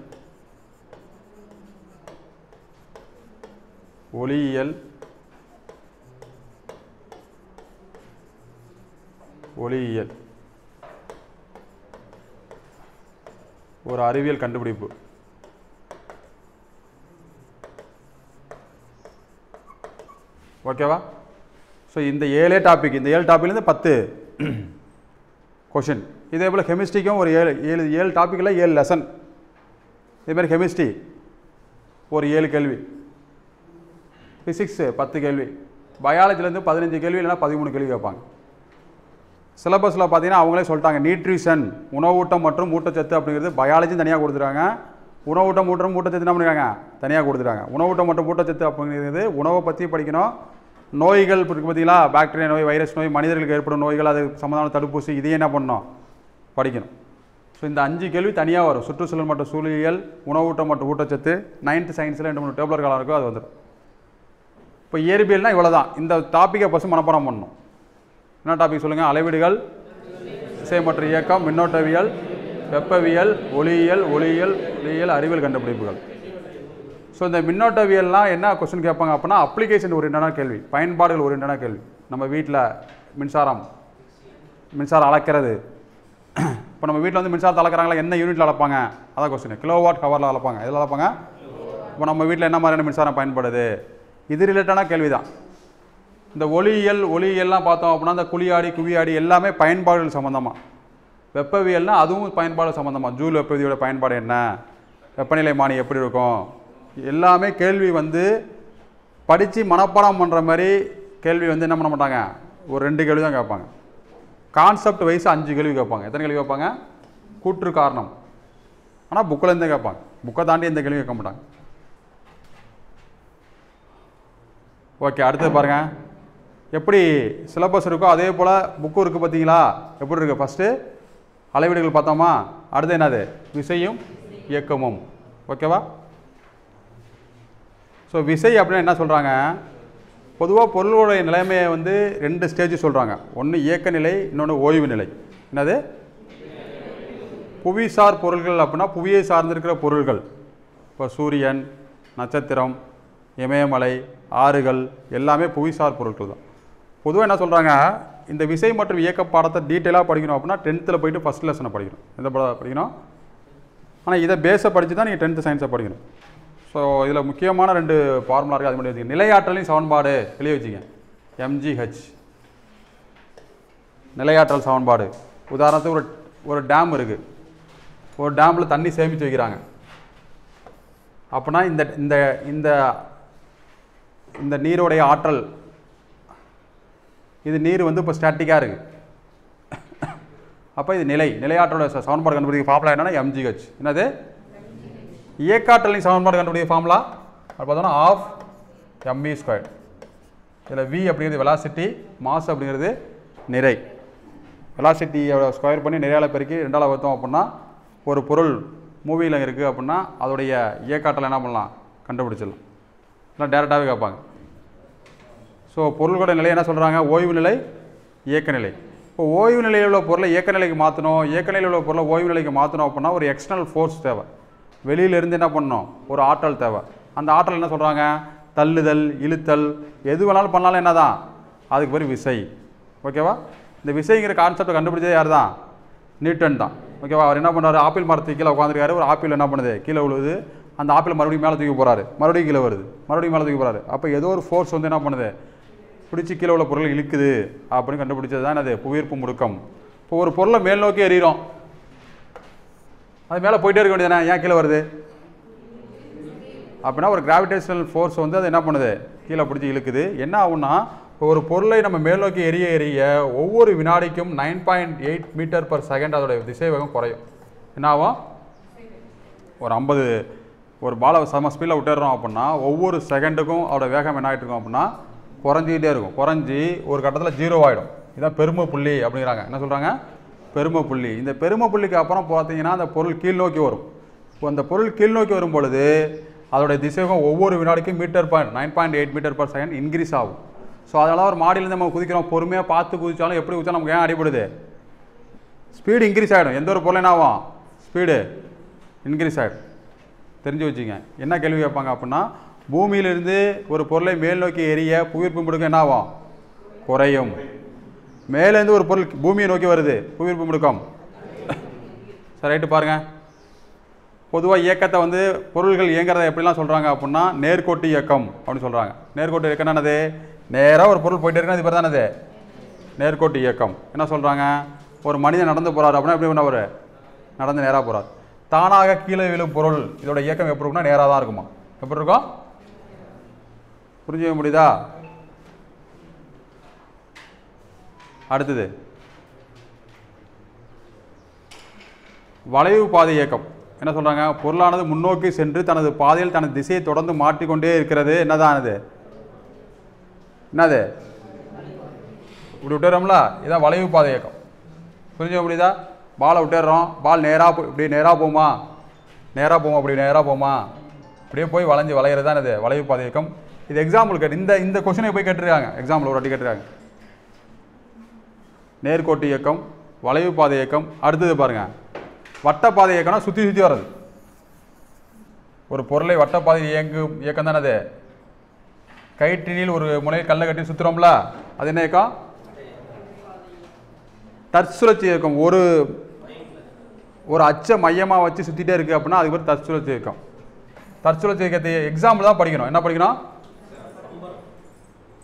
ஒளியியல், ஒரு அறிவியல் கண்டுபிடிப்பு. ஓகேவா? ஸோ இந்த 7 டாபிக், இந்த 7 டாப்பிக்லேருந்து 10 கொஷின். இதே போல் கெமிஸ்ட்ரிக்கும் ஒரு 7 டாப்பிக்கில் 7 லெசன். இதேமாதிரி கெமிஸ்ட்ரி ஒரு 7 கேள்வி, ஃபிசிக்ஸு 10 கேள்வி, பயாலஜிலேருந்து 15 கேள்வி இல்லைனா 13 கேள்வி கேட்பாங்க. சிலபஸில் பார்த்தீங்கன்னா அவங்களே சொல்லிட்டாங்க, நியூட்ரிஷன் உணவூட்டம் மற்றும் ஊட்டச்சத்து அப்படிங்கிறது பயாலஜியும் தனியாக கொடுத்துருக்காங்க, உணவூட்டம் மற்றும் ஊட்டச்சத்து என்ன பண்ணிருக்காங்க தனியாக கொடுத்துருக்காங்க. உணவூட்டம் மற்றும் ஊட்டச்சத்து அப்படிங்கிறது உணவை பற்றி படிக்கணும். நோய்கள் இருக்குது பார்த்தீங்களா, பாக்டீரியா நோய், வைரஸ் நோய், மனிதர்களுக்கு ஏற்படும் நோய்கள், அது சம்மந்தமான தடுப்பூசி, இதையும் என்ன பண்ணணும் படிக்கணும். ஸோ இந்த 5 கேள்வி தனியாக வரும். சுற்றுச்சூழல் மற்றும் சூழலியல், உணவூட்டம் மற்றும் ஊட்டச்சத்து, 9th சயின்ஸில் 2-3 டேபிளர் காலம் இருக்கோ அது வந்துடும். இப்போ இயற்பியல்னால் இவ்வளோ தான். இந்த டாப்பிக்கை ஃபஸ்ட்டு மனப்பாடம் பண்ணணும். என்ன டாபிக் சொல்லுங்கள்? அளவீடுகள், விசை மற்றும் இயக்கம், மின்னோட்டவியல், வெப்பவியல், ஒளியியல், அறிவியல் கண்டுபிடிப்புகள். ஸோ இந்த மின்னோட்டவியல்லாம் என்ன கொஸ்டின் கேட்பாங்க அப்படின்னா அப்ளிகேஷன் ஓரியன்டான கேள்வி, பயன்பாடுகள் ஓரியன்டான கேள்வி. நம்ம வீட்டில் மின்சாரம் அளக்கிறது. இப்போ நம்ம வீட்டில் வந்து மின்சாரத்தை அளக்கிறாங்களா, என்ன யூனிட்டில் அளப்பாங்க? அதான் கொஸ்டின். கிலோவாட் ஹவரில் அளப்பாங்க. எதில் அளப்பாங்க? இப்போ நம்ம வீட்டில் என்ன மாதிரியான மின்சாரம் பயன்படுது, இது ரிலேட்டடான கேள்வி தான். இந்த ஒளியியல்லாம் பார்த்தோம் அப்படின்னா இந்த குவியாடி எல்லாமே பயன்பாடுகள் சம்மந்தமாக. வெப்பவியல்னால் அதுவும் பயன்பாடு சம்மந்தமாக. ஜூல் வெப்பவிதியோட பயன்பாடு என்ன, வெப்பநிலை மானி எப்படி இருக்கும், எல்லாமே கேள்வி வந்து படித்து மனப்பாடம் பண்ணுற மாதிரி கேள்வி வந்து என்ன பண்ண மாட்டாங்க, ஒரு 2 கேள்வி தான் கேட்பாங்க. கான்செப்ட் வைஸ் 5 கேள்வி கேட்பாங்க. எத்தனை கேள்வி கேட்பாங்க? கூற்று காரணம். ஆனால் புக்கிலேருந்தே கேட்பாங்க. புக்கை தாண்டி எந்த கேள்வி கேட்க மாட்டாங்க. ஓகே, அடுத்தது பாருங்கள். எப்படி சிலபஸ் இருக்கோ அதே போல் புக்கும் இருக்குது பார்த்தீங்களா? எப்படி இருக்குது? ஃபஸ்ட்டு அளவீடுகள் பார்த்தோமா, அடுத்து என்னது? விசையும் இயக்கமும். ஓகேவா? ஸோ விசை அப்படின்னா என்ன சொல்கிறாங்க? பொதுவாக பொருளுடைய நிலைமையை வந்து 2 ஸ்டேஜ் சொல்கிறாங்க. ஒன்று இயக்க நிலை, இன்னொன்று ஓய்வு நிலை. என்னது? புவிசார் பொருள்கள் அப்படின்னா புவியை சார்ந்திருக்கிற பொருள்கள். இப்போ சூரியன், நட்சத்திரம், இமயமலை, ஆறுகள் எல்லாமே புவிசார் பொருட்கள் தான். பொதுவாக என்ன சொல்கிறாங்க, இந்த விசை மற்றும் இயக்க பாடத்தை டீட்டெயிலாக படிக்கணும் அப்படின்னா 10th போய்ட்டு ஃபஸ்ட் லெசனை படிக்கணும். எந்த பாடம் படிக்கணும்? ஆனால் இதை பேஸை படித்து தான் நீங்கள் 10th சயின்ஸை படிக்கணும். ஸோ இதில் முக்கியமான 2 ஃபார்முலா இருக்குது, அது மட்டும் வச்சுக்கோங்க. நிலையாற்றலின் சமன்பாடு எழுதி வச்சுங்க. mgh நிலையாற்றல் சமன்பாடு. உதாரணத்துக்கு ஒரு டேம் இருக்குது. ஒரு டேமில் தண்ணி சேமித்து வைக்கிறாங்க அப்படின்னா இந்த இந்த இந்த இந்த நீருடைய ஆற்றல், இது நீர் வந்து இப்போ ஸ்டாட்டிக்காக இருக்குது. அப்போ இது நிலையாற்றலோட சமன்பாடு கண்டுபிடிக்க ஃபார்முலா என்னன்னா mgh. என்னது? இயக்காற்றலின் சமன்பாடு கண்டுபிடிக்க ஃபார்முலா அது பார்த்தோன்னா ஆஃப் mv². இதில் v அப்படிங்கிறது வெலாசிட்டி, மாஸ் அப்படிங்கிறது நிறை. வெலாசிட்டியோட ஸ்கொயர் பண்ணி நிறையால் பெருக்கி 2ஆல் வகுத்தோம் அப்படின்னா ஒரு பொருள் மூவியில் இருக்குது அப்படின்னா அதோடைய இயக்காற்றலை என்ன பண்ணலாம், கண்டுபிடிச்சிடலாம். இல்லை டேரெக்டாகவே கேட்பாங்க. ஸோ பொருள்களோட நிலை என்ன சொல்கிறாங்க? ஓய்வு நிலை, இயக்க நிலை. இப்போ ஓய்வு நிலையில் உள்ள பொருளை இயக்க நிலைக்கு மாற்றணும், இயக்க நிலையில் உள்ள பொருளை ஓய்வு நிலைக்கு மாற்றணும் அப்படின்னா ஒரு எக்ஸ்டர்னல் ஃபோர்ஸ் தேவை. வெளியிலேருந்து என்ன பண்ணணும், ஒரு ஆற்றல் தேவை. அந்த ஆற்றல் என்ன சொல்கிறாங்க? தள்ளுதல், இழுத்தல், எது வேணாலும் பண்ணாலும் என்ன தான், அதுக்கு பேர் விசை. ஓகேவா? இந்த விசைங்கிற கான்செப்டை கண்டுபிடிச்சது யார் தான்? நியூட்டன் தான். ஓகேவா? அவர் என்ன பண்ணுறாரு, ஆப்பிள் மரத்துக்கு கீழே உட்காந்துருக்காரு. ஒரு ஆப்பிள் என்ன பண்ணுது, கீழே விழுது. அந்த ஆப்பிள் மறுபடியும் மேலே தூக்கி போகிறாரு, மறுபடியும் கீழே வருது, மறுபடியும் மேலே தூக்கி போகிறாரு. அப்போ ஏதோ ஒரு ஃபோர்ஸ் வந்து என்ன பண்ணுது, பிடிச்சி கீழே உள்ள பொருள் இழுக்குது அப்படின்னு கண்டுபிடிச்சது தான் அது புவியீர்ப்பு முடுக்கம். இப்போ ஒரு பொருளை மேல் நோக்கி எறிகிறோம், அது மேலே போயிட்டே இருக்க வேண்டியதானே, ஏன் கீழே வருது அப்படின்னா ஒரு கிராவிடேஷனல் ஃபோர்ஸ் வந்து அது என்ன பண்ணுது, கீழே பிடிச்சி இழுக்குது. என்ன ஆகுன்னா ஒரு பொருளை நம்ம மேல் நோக்கி எரிய ஒவ்வொரு வினாடிக்கும் 9.8 மீட்டர்/செகண்ட் அதோடைய திசைவேகம் குறையும். என்ன ஆகும்? ஒரு 50 ஒரு பாலை சம ஸ்பீடில் விட்டுறோம் அப்படின்னா ஒவ்வொரு செகண்டுக்கும் அதோட வேகம் என்ன ஆகிட்டு இருக்கும் அப்படின்னா குறைஞ்சிக்கிட்டே இருக்கும். குறைஞ்சி ஒரு கட்டத்தில் 0 ஆகிடும். இதுதான் பெருமை புள்ளி அப்படிங்கிறாங்க. என்ன சொல்கிறாங்க? பெருமை புள்ளி. இந்த பெருமை புள்ளிக்கு அப்புறம் பார்த்தீங்கன்னா அந்த பொருள் கீழ் நோக்கி வரும். இப்போ அந்த பொருள் கீழ் நோக்கி வரும் பொழுது அதோடைய திசைவேகம் ஒவ்வொரு வினாடிக்கும் 9.8 மீட்டர்/செகண்ட் இன்க்ரீஸ் ஆகும். ஸோ அதனால் ஒரு மாடியிலேருந்து நம்ம குதிக்கிறோம், பொறுமையாக பார்த்து குதிச்சாலும் எப்படி குதிச்சாலும் நமக்கு ஏன் அடிபடுது, ஸ்பீடு இன்க்ரீஸ் ஆகிடும். எந்த ஒரு பொருள் என்ன ஆகும், ஸ்பீடு இன்க்ரீஸ் ஆகிடும். தெரிஞ்சு வச்சுங்க. என்ன கேள்வி கேட்பாங்க அப்படின்னா பூமியிலிருந்து ஒரு பொருளை மேல் நோக்கி எரிய புவியீர்ப்பு முடுக்கம் என்ன ஆகும், குறையும். மேலேருந்து ஒரு பொருள் பூமியை நோக்கி வருது, புவியீர்ப்பு முடுக்கம் சரி ரைட்டு பாருங்கள். பொதுவாக இயக்கத்தை வந்து பொருள்கள் இயங்கிறத எப்படிலாம் சொல்கிறாங்க அப்படின்னா நேர்கோட்டு இயக்கம் அப்படின்னு சொல்கிறாங்க. நேர்கோட்டு இயக்கம் என்னது, நேராக ஒரு பொருள் போயிட்டே இருக்குன்னா இது பேர் தானது நேர்கோட்டு இயக்கம். என்ன சொல்கிறாங்க, ஒரு மனிதன் நடந்து போகிறார் அப்படின்னா எப்படி பண்ண, ஒரு நடந்து நேராக போகிறார். தானாக கீழே விழும் பொருள் இதோட இயக்கம் எப்படி இருக்குன்னா நேராக தான் இருக்குமா, எப்படி இருக்கும், புரிஞ்சுக்க முடியுதா? அடுத்தது வளைவு பாதை இயக்கம். என்ன சொல்கிறாங்க, பொருளானது முன்னோக்கி சென்று தனது பாதையில் தனது திசையை தொடர்ந்து மாற்றிக்கொண்டே இருக்கிறது. என்னதான் அது, என்னது இப்படி விட்டுறோம்ல, இதான் வளைவு பாதை இயக்கம். புரிஞ்சுக்க முடியுதா? பாலை விட்டுடுறோம், பால் நேராக இப்படி நேராக போமா, அப்படி நேராக போமா, அப்படியே போய் வளையிறது தான் இது வளைவு பாதை இயக்கம். இது எக்ஸாம்பிள் கேட்டு இந்த கொஸ்டினை போய் கேட்டுருக்காங்க, எக்ஸாம்பிள் ஒரு வாட்டி கேட்டுருக்காங்க. நேர்கோட்டு இயக்கம், வளைவு பாதை இயக்கம். அடுத்தது பாருங்கள், வட்டப்பாதை இயக்கம்னா சுற்றி சுற்றி வர்றது. ஒரு பொருளை வட்டப்பாதை இயக்கம் தானே அது. கயிற்றினில் ஒரு முனையில் கல்லை கட்டி சுற்றுறோம்ல, அது என்ன இயக்கம்? தற்சுழற்சி இயக்கம். ஒரு அச்சை மையமாக வச்சு சுற்றிட்டே இருக்குது அப்படின்னா அதுக்கு பேர் தற்சுழற்சி இயக்கம். தற்சுழற்சி இயக்கத்தை எக்ஸாம்பிள் தான் படிக்கணும். என்ன படிக்கணும்?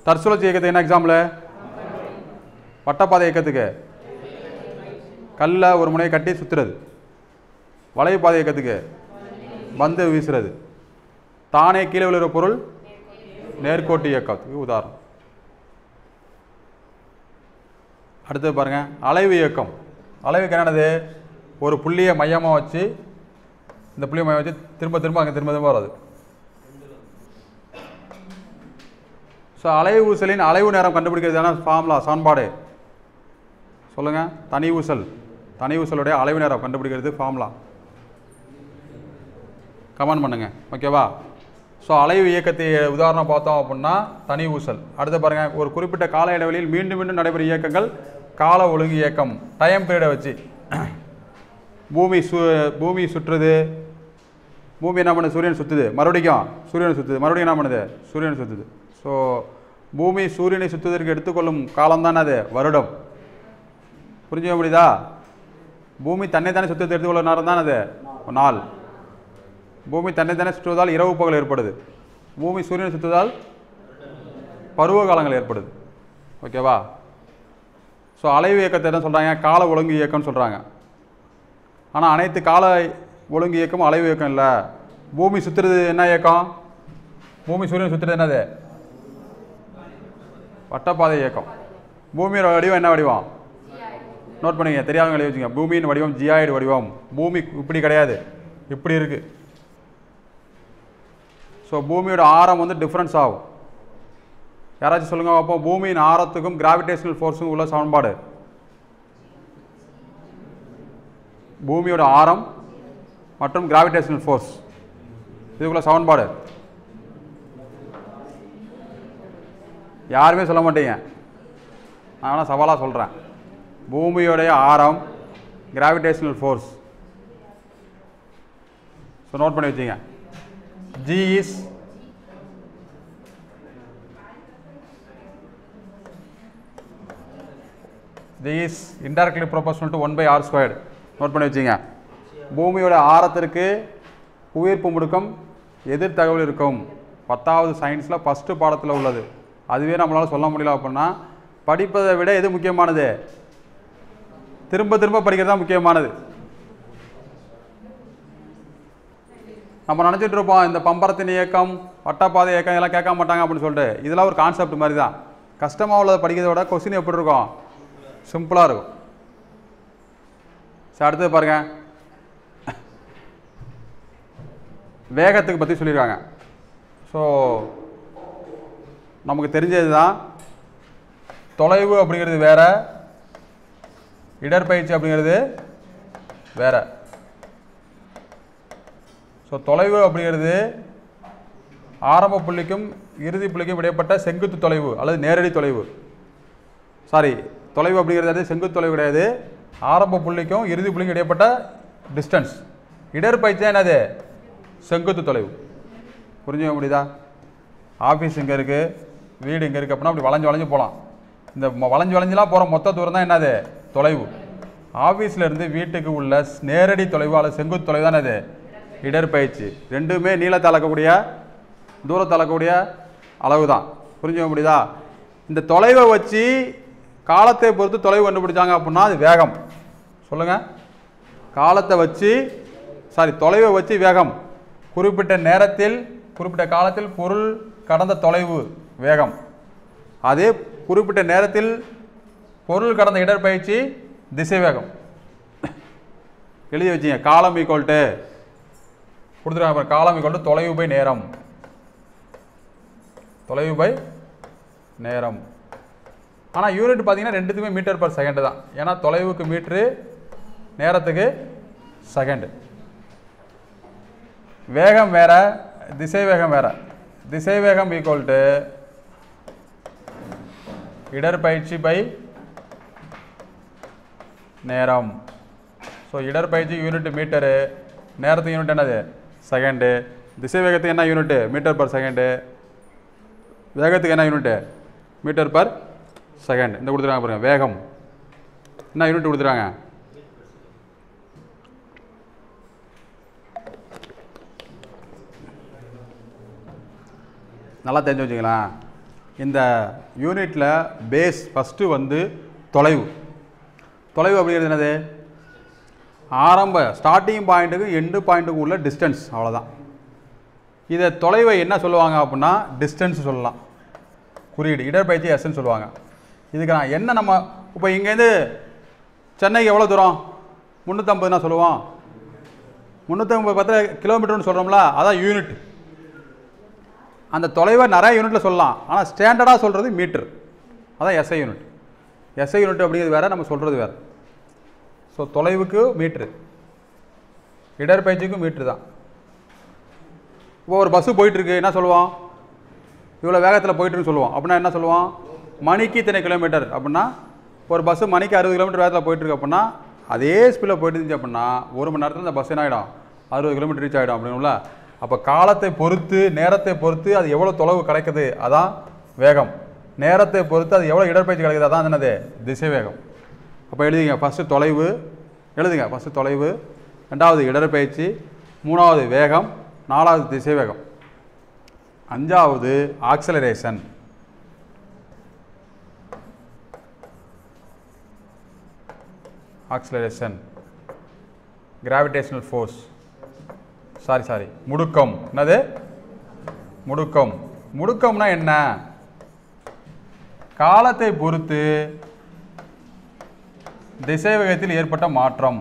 தற்சுழற்சி இயக்கத்தை என்ன எக்ஸாம்பிள்? வட்டப்பாதை இயக்கத்துக்கு கல்லை ஒரு முனையை கட்டி சுற்றுறது. வளைவு பாதை இயக்கத்துக்கு பந்து வீசுறது. தானே கீழே விழுகிற பொருள் நேர்கோட்டு இயக்கத்துக்கு உதாரணம். அடுத்தது பாருங்க, அலைவு இயக்கம். அலைவுக்கு என்னது? ஒரு புள்ளியை மையமாக வச்சு, இந்த புள்ளியை மையம் வச்சு திரும்ப அங்கே திரும்ப வராது. ஸோ அலைவு ஊசலின் அலைவு நேரம் கண்டுபிடிக்கிறதுனா ஃபார்முலா சமன்பாடு சொல்லுங்கள். தனி ஊசலுடைய அலைவு நேரம் கண்டுபிடிக்கிறது ஃபார்முலா கமெண்ட் பண்ணுங்கள், ஓகேவா? ஸோ அலைவு இயக்கத்தை உதாரணம் பார்த்தோம் அப்படின்னா தனி ஊசல். அடுத்து பாருங்கள், ஒரு குறிப்பிட்ட கால இடைவெளியில் மீண்டும் மீண்டும் நடைபெறும் இயக்கங்கள் கால ஒழுங்கு இயக்கம். டைம் பீரியடை வச்சு பூமி சுற்றுது, பூமி என்ன பண்ணுது? சூரியன் சுற்றுது, மறுபடியும் சூரியன் சுற்றுது, மறுபடியும் என்ன பண்ணுது? சூரியன் சுற்றுது. ஸோ பூமி சூரியனை சுற்றுவதற்கு எடுத்துக்கொள்ளும் காலம் தானே அது வருடம். புரிஞ்சுக்க முடியுதா? பூமி தன்னைத்தானே சுற்றுவதற்கு எடுத்துக்கொள்ளும் நேரம் தானே அது நாள். பூமி தன்னைத்தானே சுற்றுவதால் இரவு பகல் ஏற்படுது. பூமி சூரியனை சுற்றுவதால் பருவ காலங்கள் ஏற்படுது, ஓகேவா? ஸோ அலைவு இயக்கத்தை என்ன சொல்கிறாங்க? கால ஒழுங்கு இயக்கம்னு சொல்கிறாங்க. ஆனால் அனைத்து கால ஒழுங்கு இயக்கமும் அலைவு இயக்கம் இல்லை. பூமி சுற்றுறது என்ன இயக்கம்? பூமி சூரியன் சுற்றுறது என்னது? வட்டப்பாதை இயக்கம். பூமியோட வடிவம் என்ன வடிவம்? நோட் பண்ணிங்க, தெரியாதவங்க எழுதி வச்சுங்க. பூமியின் வடிவம் ஜியாய்டு வடிவம். பூமி இப்படி கிடையாது, இப்படி இருக்குது. ஸோ பூமியோட ஆரம் வந்து டிஃப்ரென்ஸ் ஆகும். யாராச்சும் சொல்லுங்க பார்ப்போம், பூமியின் ஆரத்துக்கும் கிராவிடேஷனல் ஃபோர்ஸுக்கும் உள்ள சமன்பாடு. பூமியோட ஆரம் மற்றும் கிராவிடேஷனல் ஃபோர்ஸ் இதுக்குள்ள சமன்பாடு யாருமே சொல்ல மாட்டீங்க. நான் வேணால் சவாலாக சொல்கிறேன். பூமியோடைய ஆரம், கிராவிடேஷனல் ஃபோர்ஸ். ஸோ நோட் பண்ணி வச்சிங்க. G is indirectly proportional to 1/r². Note பண்ணி வச்சிங்க. பூமியோட ஆரத்திற்கு புவியீர்ப்பு முடுக்கம் எதிர் தகவல் இருக்கும். 10வது சயின்ஸில் ஃபஸ்ட்டு பாடத்தில் உள்ளது. அதுவே நம்மளால் சொல்ல முடியல அப்படின்னா படிப்பதை விட எது முக்கியமானது? திரும்ப படிக்கிறது தான் முக்கியமானது. நம்ம நினச்சிட்டு இருப்போம் இந்த பம்பரத்தின் இயக்கம், வட்டப்பாதை இயக்கம் இதெல்லாம் கேட்க மாட்டாங்க அப்படின்னு சொல்லிட்டு. இதெல்லாம் ஒரு கான்செப்ட் மாதிரி தான். கஷ்டமாக உள்ளதை படிக்கிறத விட கொஸ்டின் எப்படி இருக்கும்? சிம்பிளாக இருக்கும். சரி, அடுத்தது பாருங்கள், வேகத்துக்கு பற்றி சொல்லியிருக்காங்க. ஸோ நமக்கு தெரிஞ்சது தான், தொலைவு அப்படிங்கிறது வேற, இடற்பயிற்சி அப்படிங்கிறது வேற. ஸோ தொலைவு அப்படிங்கிறது ஆரம்ப புள்ளிக்கும் இறுதி புள்ளிக்கும் இடைப்பட்ட செங்குத்து தொலைவு அல்லது நேரடி தொலைவு. தொலைவு அப்படிங்கிறது செங்குத்து தொலைவு கிடையாது. ஆரம்ப புள்ளிக்கும் இறுதி புள்ளிக்கும் இடைப்பட்ட டிஸ்டன்ஸ். இடற்பயிற்சி என்னது? செங்குத்து தொலைவு. புரிஞ்சுக்க முடியுதா? ஆஃபீஸ் இங்கே இருக்குது, வீடு இங்கே இருக்குது அப்படின்னா அப்படி வளைஞ்சு போகலாம். இந்த வளைஞ்செலாம் போகிற மொத்த தூரம் தான் என்னது? தொலைவு. ஆஃபீஸ்லேருந்து வீட்டுக்கு உள்ள நேரடி தொலைவு அல்லது செங்குத்து தொலைவு தான் அது இடற்பயிற்சி. ரெண்டுமே நீளத்தை அளக்கக்கூடிய, தூரத்தை அளக்கக்கூடிய அளவு தான். புரிஞ்சுக்க முடியுதா? இந்த தொலைவை வச்சு காலத்தை பொறுத்து தொலைவு கண்டுபிடிச்சாங்க அப்படின்னா அது வேகம். சொல்லுங்கள். காலத்தை வச்சு தொலைவை வச்சு வேகம். குறிப்பிட்ட நேரத்தில் குறிப்பிட்ட காலத்தில் பொருள் கடந்த தொலைவு வேகம். அதே குறிப்பிட்ட நேரத்தில் பொருள் கடந்த இடற்பயிற்சி திசை வேகம். எழுதி வச்சிங்க. காலம் ஈக்குவல் டு கொடுத்துருக்காங்க. காலம் ஈக்குவல் டு தொலைவு பை நேரம். தொலைவு பை நேரம். ஆனால் யூனிட் பார்த்தீங்கன்னா ரெண்டுத்துமே மீட்டர் பர் செகண்ட் தான். ஏன்னா தொலைவுக்கு மீட்ரு, நேரத்துக்கு செகண்டு. வேகம் வேற, திசை வேகம் வேற. திசை வேகம் ஈக்குவல் டு இடற்பயிற்சி பை நேரம். ஸோ இடற்பயிற்சி யூனிட் மீட்டரு, நேரத்துக்கு யூனிட் என்னது செகண்டு. திசை வேகத்துக்கு என்ன யூனிட்டு மீட்டர் பர் செகண்டு, வேகத்துக்கு என்ன யூனிட்டு மீட்டர் பர் செகண்ட். இந்த கொடுத்துருக்காங்க பாருங்கள். வேகம் என்ன யூனிட் கொடுத்துருக்காங்க, நல்லா தெரிஞ்சு வச்சுக்கலாம். இந்த யூனிட்டில் பேஸ் ஃபஸ்ட்டு வந்து தொலைவு. தொலைவு அப்படிங்கிறது என்னது, ஆரம்ப ஸ்டார்டிங் பாயிண்ட்டுக்கு எண்டு பாயிண்ட்டுக்கு உள்ள டிஸ்டன்ஸ், அவ்வளோதான். இதை தொலைவை என்ன சொல்லுவாங்க அப்படின்னா டிஸ்டன்ஸ் சொல்லலாம், குறியீடு இடற்பயிற்சி எஸ்ன்னு சொல்லுவாங்க. இதுக்கு நான் என்ன, நம்ம இப்போ இங்கேருந்து சென்னைக்கு எவ்வளோ தூரம் 350 சொல்லுவோம். 350 கிலோமீட்டர்னு சொல்கிறோம்ல, அதான் யூனிட். அந்த தொலைவை நிறைய யூனிட்டில் சொல்லலாம், ஆனால் ஸ்டாண்டர்டாக சொல்கிறது மீட்டர், அதான் எஸ்ஐ யூனிட். எஸ்ஐ யூனிட் அப்படிங்கிறது வேறு, நம்ம சொல்கிறது வேறு. ஸோ தொலைவுக்கு மீட்ரு, இடற்பயிற்சிக்கும் மீட்ரு தான். இப்போ ஒரு பஸ்ஸு போயிட்டுருக்கு, என்ன சொல்லுவோம், இவ்வளோ வேகத்தில் போயிட்டுருன்னு சொல்லுவோம். அப்படின்னா என்ன சொல்லுவோம், மணிக்கு இத்தனை கிலோமீட்டர் அப்படின்னா, ஒரு பஸ்ஸு மணிக்கு 60 கிலோமீட்டர் வேகத்தில் போயிட்டுருக்கு அப்படின்னா, அதே ஸ்பீடில் போயிட்டு இருந்துச்சு அப்படின்னா 1 மணி நேரத்தில் இந்த பஸ் என்ன ஆகிடும், 60 கிலோமீட்டர் ரீச் ஆகிடும் அப்படின்னுல. அப்போ காலத்தை பொறுத்து, நேரத்தை பொறுத்து அது எவ்வளோ தொலைவு கிடைக்குது, அதான் வேகம். நேரத்தை பொறுத்து அது எவ்வளோ இடற்பயிற்சி கிடைக்குது, அதான் என்னது திசை வேகம். அப்போ எழுதிங்க, ஃபஸ்ட்டு தொலைவு எழுதுங்க, ஃபஸ்ட்டு தொலைவு, ரெண்டாவது இடற்பயிற்சி, மூணாவது வேகம், நாலாவது திசை வேகம், அஞ்சாவது acceleration. Acceleration, gravitational force, sorry முடுக்கம். என்னது முடுக்கம்? முடுக்கம்னா என்ன, காலத்தை பொறுத்து திசை வேகத்தில் ஏற்பட்ட மாற்றம்.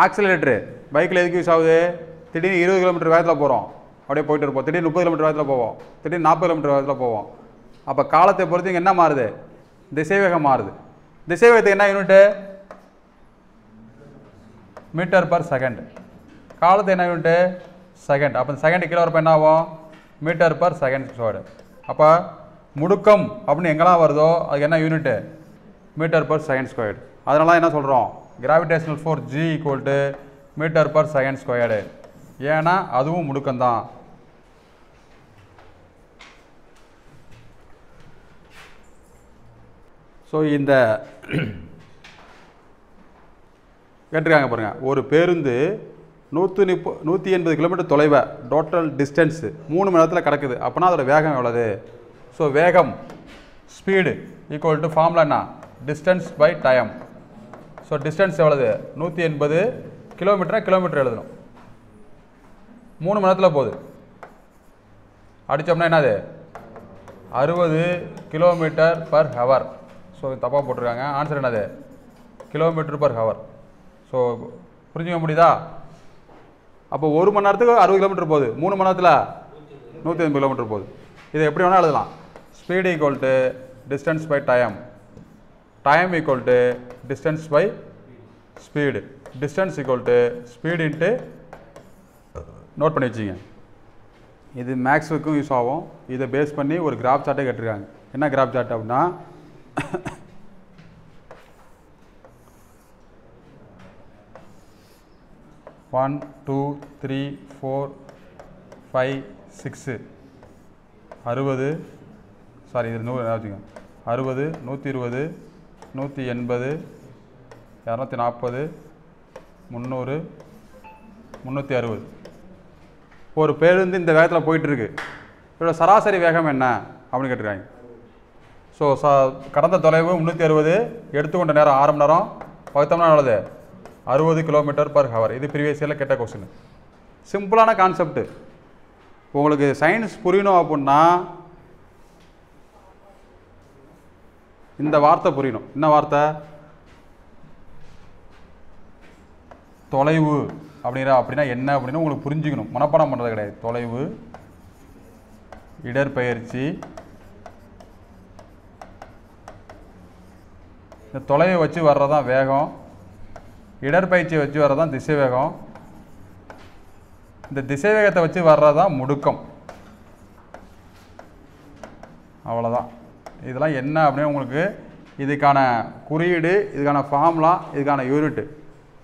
ஆக்சிலரேட்டரு பைக்கில் எதுக்கு யூஸ் ஆகுது, திடீர்னு 20 கிலோமீட்டர் வேகத்தில் போகிறோம், அப்படியே போயிட்டு இருப்போம். திடீர்னு 30 கிலோமீட்டர் வேகத்தில் போவோம், திடீர்னு 40 கிலோமீட்டர் வேகத்தில் போவோம். அப்போ காலத்தை பொறுத்து இங்கே என்ன மாறுது, திசை வேகம் மாறுது. திசை வேகத்துக்கு என்ன யூனிட்டு, மீட்டர் பர் செகண்ட். காலத்து என்ன யூனிட்டு, செகண்ட். அப்போ செகண்ட் கிலோ வரப்போ என்ன ஆகும், மீட்டர் பர் செகண்ட் ஸ்கொயர்டு. அப்போ முடுக்கம் அப்படின்னு எங்கெல்லாம் வருதோ அதுக்கு என்ன unit, metre per second squared. அதனால என்ன சொல்கிறோம், gravitational force G equal to metre per second squared. ஏன்னா அதுவும் முடுக்கம்தான். ஸோ இந்த கேட்டிருக்காங்க பாருங்கள், ஒரு பேருந்து 180 கிலோமீட்டர் தொலைவை டோட்டல் டிஸ்டன்ஸு 3 மணி நேரத்தில் கிடக்குது அப்படின்னா அதோட வேகம் எவ்வளவு. ஸோ வேகம் ஸ்பீடு ஈக்குவல் டு ஃபார்முலா என்ன, distance by time. So distance எவ்வளவு, 180 கிலோமீட்டர் எழுதணும். 3 மணி நேரத்தில் போகுது, அடித்தோம்னா என்னது 60 கிலோமீட்டர் பர் ஹவர். ஸோ தப்பாக போட்டிருக்காங்க, ஆன்சர் என்னது கிலோமீட்டர் பர் ஹவர். ஸோ புரிஞ்சுக்க முடியுதா. அப்போ 1 மணி நேரத்துக்கு 60 கிலோமீட்டர் போகுது, 3 மணி நேரத்தில் 180 கிலோமீட்டர் போகுது. இதை எப்படி வேணால் எழுதலாம், speed equal to distance by time, time equal to distance by speed, distance equal to speed into. Note பண்ணி வச்சுங்க, இது மேக்ஸுக்கும் யூஸ் ஆகும். இதை பேஸ் பண்ணி ஒரு கிராஃப் சார்ட்டே கேட்டிருக்காங்க. என்ன கிராஃப் சார்ட் அப்படின்னா, 1 2 3 4 5 6 60, சாரி இது 100 வச்சுக்கோங்க, 60 120 180 240 300 360. ஒரு பேருந்து இந்த வேகத்தில் போயிட்டுருக்கு, இதோட சராசரி வேகம் என்ன அப்படின்னு கேட்டிருக்காங்க. ஸோ கடந்த தொலைவு 360, எடுத்துக்கொண்ட நேரம் 6 மணி நேரம், பகுத்தம்னா எவ்வளவு 60 கிலோமீட்டர் பர் ஹவர். இது ப்ரீவியஸ் இயரில் கேட்ட கொஸ்டின். சிம்பிளான கான்செப்ட். உங்களுக்கு சயின்ஸ் புரியணும் அப்படின்னா இந்த வார்த்தை புரியணும். என்ன வார்த்தை, தொலைவு அப்படின்னா என்ன அப்படின்னு உங்களுக்கு புரிஞ்சுக்கணும். மனப்பாடம் பண்ணுறது கிடையாது. தொலைவு இடற்பெயர்ச்சி, இந்த தொலைவை வச்சு வர்றதான் வேகம், இடற்பெயர்ச்சியை வச்சு வர்றதான் திசைவேகம், இந்த திசைவேகத்தை வச்சு வர்றதான் முடுக்கம். அவ்வளோதான். இதெல்லாம் என்ன அப்படின்னு உங்களுக்கு இதுக்கான குறியீடு, இதுக்கான ஃபார்முலா, இதுக்கான யூனிட்டு.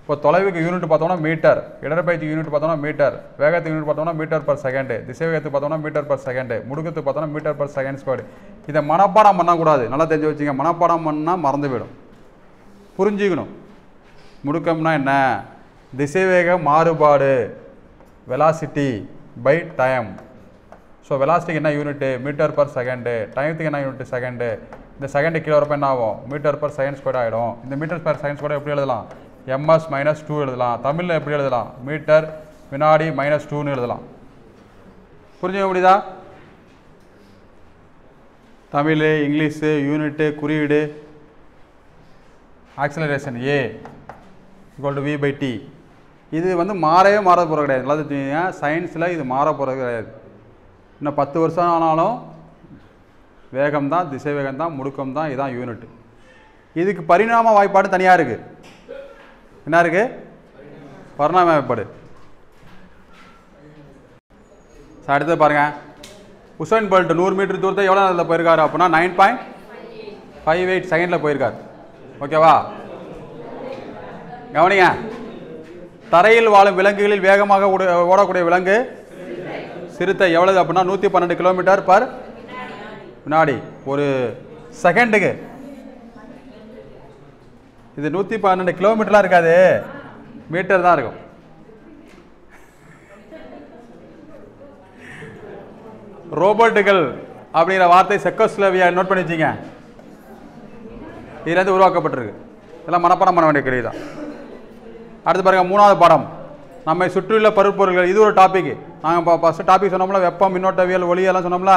இப்போ தொலைவுக்கு யூனிட் பார்த்தோம்னா மீட்டர், இடற்பெயர்ச்சி யூனிட் பார்த்தோம்னா மீட்டர், வேகத்துக்கு யூனிட் பார்த்தோம்னா மீட்டர் பர் செகண்டு, திசைவேகத்துக்கு பார்த்தோம்னா மீட்டர் பர் செகண்டு, முடுக்கத்துக்கு பார்த்தோம்னா மீட்டர் பர் செகண்ட் ஸ்கொயர். இதை மனப்பாடம் பண்ணக்கூடாது, நல்லா தெரிஞ்சு வச்சுங்க. மனப்பாடம் பண்ணால் மறந்து போயிடும். புரிஞ்சுக்கணும். முடுக்கம்னா என்ன? திசைவேக மாறுபாடு, வெலாசிட்டி பை டைம். ஸோ வெலாசிட்டிக்கு என்ன யூனிட்டு? Metre per second. டைமத்துக்கு என்ன யூனிட்? செகண்டு. இந்த செகண்டு கீழே வரப்போ என்ன ஆகும்? மீட்டர் பர் செகண்ட் ஸ்கொயர் ஆகிடும். இந்த மீட்டர் பர் செகண்ட் ஸ்கொயர் எப்படி எழுதலாம்? எம்எஸ் மைனஸ் 2 எழுதலாம். தமிழில் எப்படி எழுதலாம்? மீட்டர் வினாடி மைனஸ் 2ன்னு எழுதலாம். புரிஞ்சுக்க முடியுதா? தமிழ், இங்கிலீஷு, யூனிட்டு, குறியீடு. Acceleration a equal to v by t. இது மாறவே மாற போகிறது கிடையாது. நல்லா தெரிஞ்சுங்க, சயின்ஸில் இது மாற போகிறது கிடையாது. இன்னும் 10 வருஷம் ஆனாலும் வேகம் தான், திசை வேகம் தான், முடுக்கம் தான். இதுதான் யூனிட். இதுக்கு பரிணாம வாய்ப்பாடு தனியாக இருக்குது. என்ன இருக்குது? பரிணாம வாய்ப்பாடு. அடுத்தது பாருங்கள். உசைன் போல்ட் 100 மீட்டர் தூரத்தை எவ்வளோ நேரத்தில் போயிருக்காரு அப்படின்னா 9.58 செகண்டில் போயிருக்காரு. ஓகேவா? கவனிங்க. தரையில் வாழும் விலங்குகளில் வேகமாக ஓடக்கூடிய விலங்கு சிறுத்தை. எவ்வளவு அப்படின்னா 112 கிலோமீட்டர் பர் வினாடி, ஒரு செகண்டுக்கு. இது 112 கிலோமீட்டர்லாம் இருக்காது, மீட்டர் தான் இருக்கும். ரோபோட்டுகள் அப்படிங்கிற வார்த்தை செக்கோஸ்லோவியா நோட் பண்ணி வச்சிங்க. இதுலேருந்து உருவாக்கப்பட்டிருக்கு. இதெல்லாம் மனப்பாடம் பண்ண வேண்டிய கேள்வி தான். அடுத்து பாருங்கள், 3வது பாடம். நம்மை சுற்றியுள்ள பருப்பொருள்கள். இது ஒரு டாபிக். நாங்கள் ஃபஸ்ட்டு டாபிக் சொன்னோம்ல, வெப்பம், மின்னோட்டவியல், ஒளி எல்லாம் சொன்னோம்ல.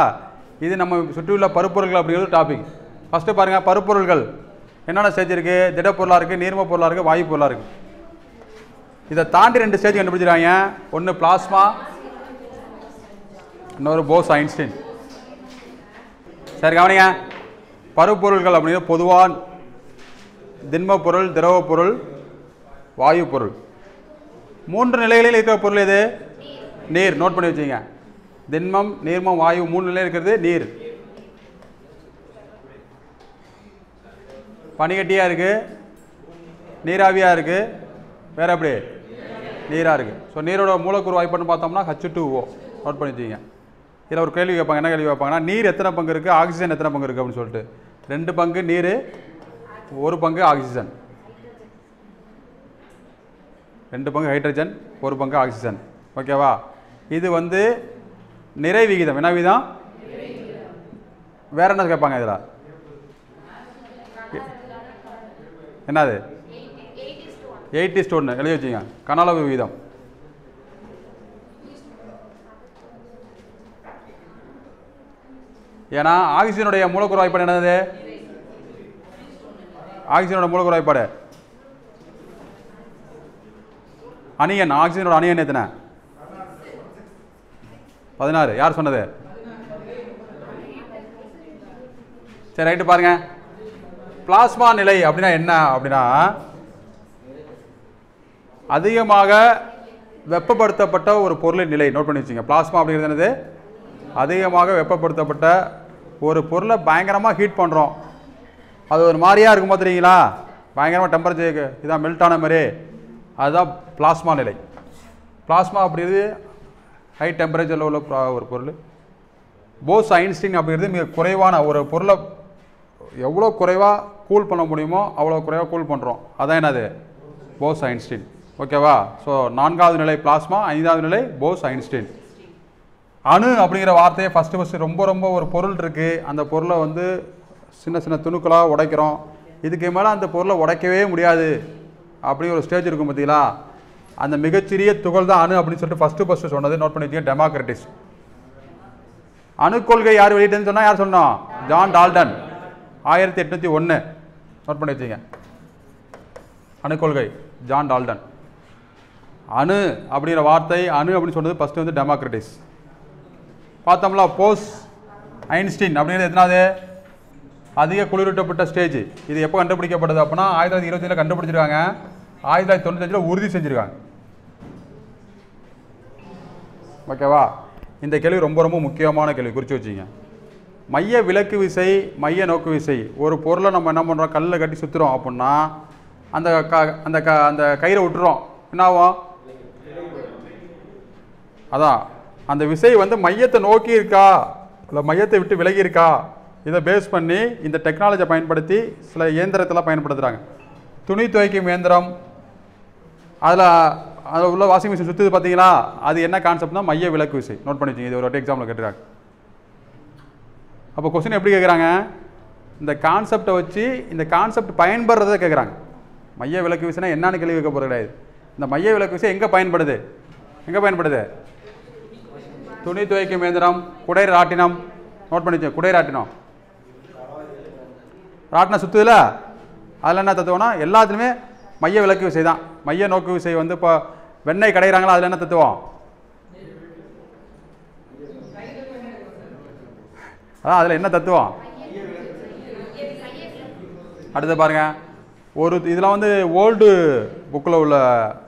இது நம்ம சுற்றியுள்ள பருப்பொருள்கள் அப்படிங்கிறது டாபிக். ஃபஸ்ட்டு பாருங்கள், பருப்பொருள்கள் என்னென்ன ஸ்டேஜ் இருக்குது? திடப்பொருளாக இருக்குது, நீர்ம பொருளாக இருக்குது, வாயு பொருளாக இருக்குது. இதை தாண்டி 2 ஸ்டேஜ் கண்டுபிடிச்சிருக்காங்க. ஒன்று பிளாஸ்மா, இன்னொரு போஸ் ஐன்ஸ்டீன். சரி கவனிங்க. பருப்பொருள்கள் அப்படிங்கிறது பொதுவாக திண்ம பொருள், திரவ பொருள், வாயு பொருள். 3 நிலைகளில் இருக்கிற பொருள் எது? நீர். நோட் பண்ணி வச்சுங்க. திண்மம், நீர்மம், வாயு 3 நிலையில் இருக்கிறது நீர். பனிக்கட்டியாக இருக்குது, நீராவியாக இருக்குது, வேறு எப்படி? நீராக இருக்குது. ஸோ நீரோட மூலக்கூறு வாய்ப்புன்னு பார்த்தோம்னா H2O. நோட் பண்ணி வச்சுங்க. இதில் ஒரு கேள்வி கேட்பாங்க. என்ன கேள்வி கேட்பாங்கன்னா, நீர் எத்தனை பங்கு இருக்குது, ஆக்சிஜன் எத்தனை பங்கு இருக்குது அப்படின்னு சொல்லிட்டு. 2 பங்கு நீர், 1 பங்கு ஆக்சிஜன். 2 பங்கு ஹைட்ரஜன், 1 பங்கு ஆக்சிஜன். ஓகேவா? இது நிறை விகிதம். என்ன விகிதம்? வேற என்ன கேட்பாங்க இதில்? என்னது? 8:1 எழுதி வச்சுங்க. கனளவு விகிதம். ஏன்னா ஆக்சிஜனுடைய மூலக்கூறு வாய்ப்பாடு என்னது? ஆக்சிஜனோட மூலக்கூறு வாய்ப்பாடு அணியன். ஆக்சிஜனோட அணியன் எத்தனை? 16. யார் சொன்னது? சரி ரைட்டு. பாருங்க, பிளாஸ்மா நிலை அப்படின்னா என்ன அப்படின்னா, அதிகமாக வெப்பப்படுத்தப்பட்ட ஒரு பொருளின் நிலை. நோட் பண்ணி வச்சுங்க. பிளாஸ்மா அப்படிங்கிறது என்னது? அதிகமாக வெப்பப்படுத்தப்பட்ட ஒரு பொருளை பயங்கரமாக ஹீட் பண்ணுறோம். அது ஒரு மாதிரியாக இருக்கும்போது தெரியுங்களா, பயங்கரமாக டெம்பரேச்சருக்கு இதான் மெல்ட் ஆன மாதிரி, அதுதான் பிளாஸ்மா நிலை. பிளாஸ்மா அப்படிங்கிறது ஹை டெம்பரேச்சரில் உள்ள ஒரு பொருள். போஸ் ஐன்ஸ்டீன் அப்படிங்கிறது மிக குறைவான ஒரு பொருளை எவ்வளோ குறைவாக கூல் பண்ண முடியுமோ அவ்வளோ குறைவாக கூல் பண்ணுறோம். அதான் என்னது? போஸ் ஐன்ஸ்டீன். ஓகேவா? ஸோ 4வது நிலை பிளாஸ்மா, 5வது நிலை போஸ் ஐன்ஸ்டீன். அணு அப்படிங்கிற வார்த்தையை ஃபஸ்ட்டு ரொம்ப ஒரு பொருள் இருக்குது. அந்த பொருளை சின்ன சின்ன துணுக்களாக உடைக்கிறோம். இதுக்கு மேலே அந்த பொருளை உடைக்கவே முடியாது அப்படி ஒரு ஸ்டேஜ் இருக்கும் பார்த்தீங்களா, அந்த மிகச்சிறிய துகள் தான் அணு அப்படின்னு சொல்லிட்டு ஃபஸ்ட்டு சொன்னது. நோட் பண்ணி வச்சுக்கோங்க. டெமோக்ரட்டிஸ். அணுக்கொள்கை யார் வெளியிட்டதுன்னு சொன்னால் யார் சொன்னோம்? John Dalton, 1801. நோட் பண்ணி வச்சுங்க. அணுக்கொள்கை ஜான் டால்டன். அணு அப்படிங்கிற வார்த்தை, அணு அப்படின்னு சொன்னது ஃபஸ்ட்டு டெமோக்ரட்டிஸ். பார்த்தோம்ல, போஸ் ஐன்ஸ்டீன் அப்படிங்கிறது எத்தனாவது? அதிக குளிரூட்டப்பட்ட ஸ்டேஜ். இது எப்போ கண்டுபிடிக்கப்பட்டது அப்படின்னா 1925 கண்டுபிடிச்சிருக்காங்க, 1995 உறுதி செஞ்சுருக்காங்க. ஓகேவா? இந்த கேள்வி ரொம்ப ரொம்ப முக்கியமான கேள்வி, குறித்து வச்சுங்க. மைய விலக்கு விசை, மைய நோக்கு விசை. ஒரு பொருளை நம்ம என்ன பண்ணுறோம், கல்லில் கட்டி சுற்றுறோம் அப்படின்னா அந்த அந்த கயிறை விட்டுறோம், என்ன ஆகும்? அதான் அந்த விசை வந்து மையத்தை நோக்கி இருக்கா இல்லை மையத்தை விட்டு விலகி இருக்கா, இதை பேஸ் பண்ணி இந்த டெக்னாலஜியை பயன்படுத்தி சில இயந்திரத்தெல்லாம் பயன்படுத்துகிறாங்க. துணி துவைக்கும் இயந்திரம், அதில் உள்ள வாஷிங் மிஷின் சுற்றுது பார்த்தீங்களா, அது என்ன கான்செப்ட்னா மைய விலக்கு விசை. நோட் பண்ணி வச்சுங்க, இது ஒரு எக்ஸாம்பிள் கேட்டுருக்காங்க. அப்போ கொஸ்டின் எப்படி கேட்குறாங்க, இந்த கான்செப்டை வச்சு இந்த கான்செப்ட் பயன்படுறதை கேட்குறாங்க. மைய விலக்கு விசைனா என்னன்னு கேள்வி கேட்க போகிறது கிடையாது. இந்த மைய விலக்கு விசை எங்கே பயன்படுது? எங்கே பயன்படுது? துணி துவைக்கும் இயந்திரம், குடை ராட்டினம். நோட் பண்ணிச்சு, குடை ராட்டினம். ராட்டினம் சுற்றுதுல, அதில் என்ன தத்துவம்னா எல்லாத்துலேயுமே மைய விலக்கு விசை தான். மைய நோக்கு விசை வந்து இப்போ வெண்ணெய் கடைகிறாங்களா, அதில் என்ன தத்துவம்? அதான் அதில் என்ன தத்துவம்? அடுத்து பாருங்க, ஒரு இதெல்லாம் வந்து ஓல்டு புக்கில் உள்ள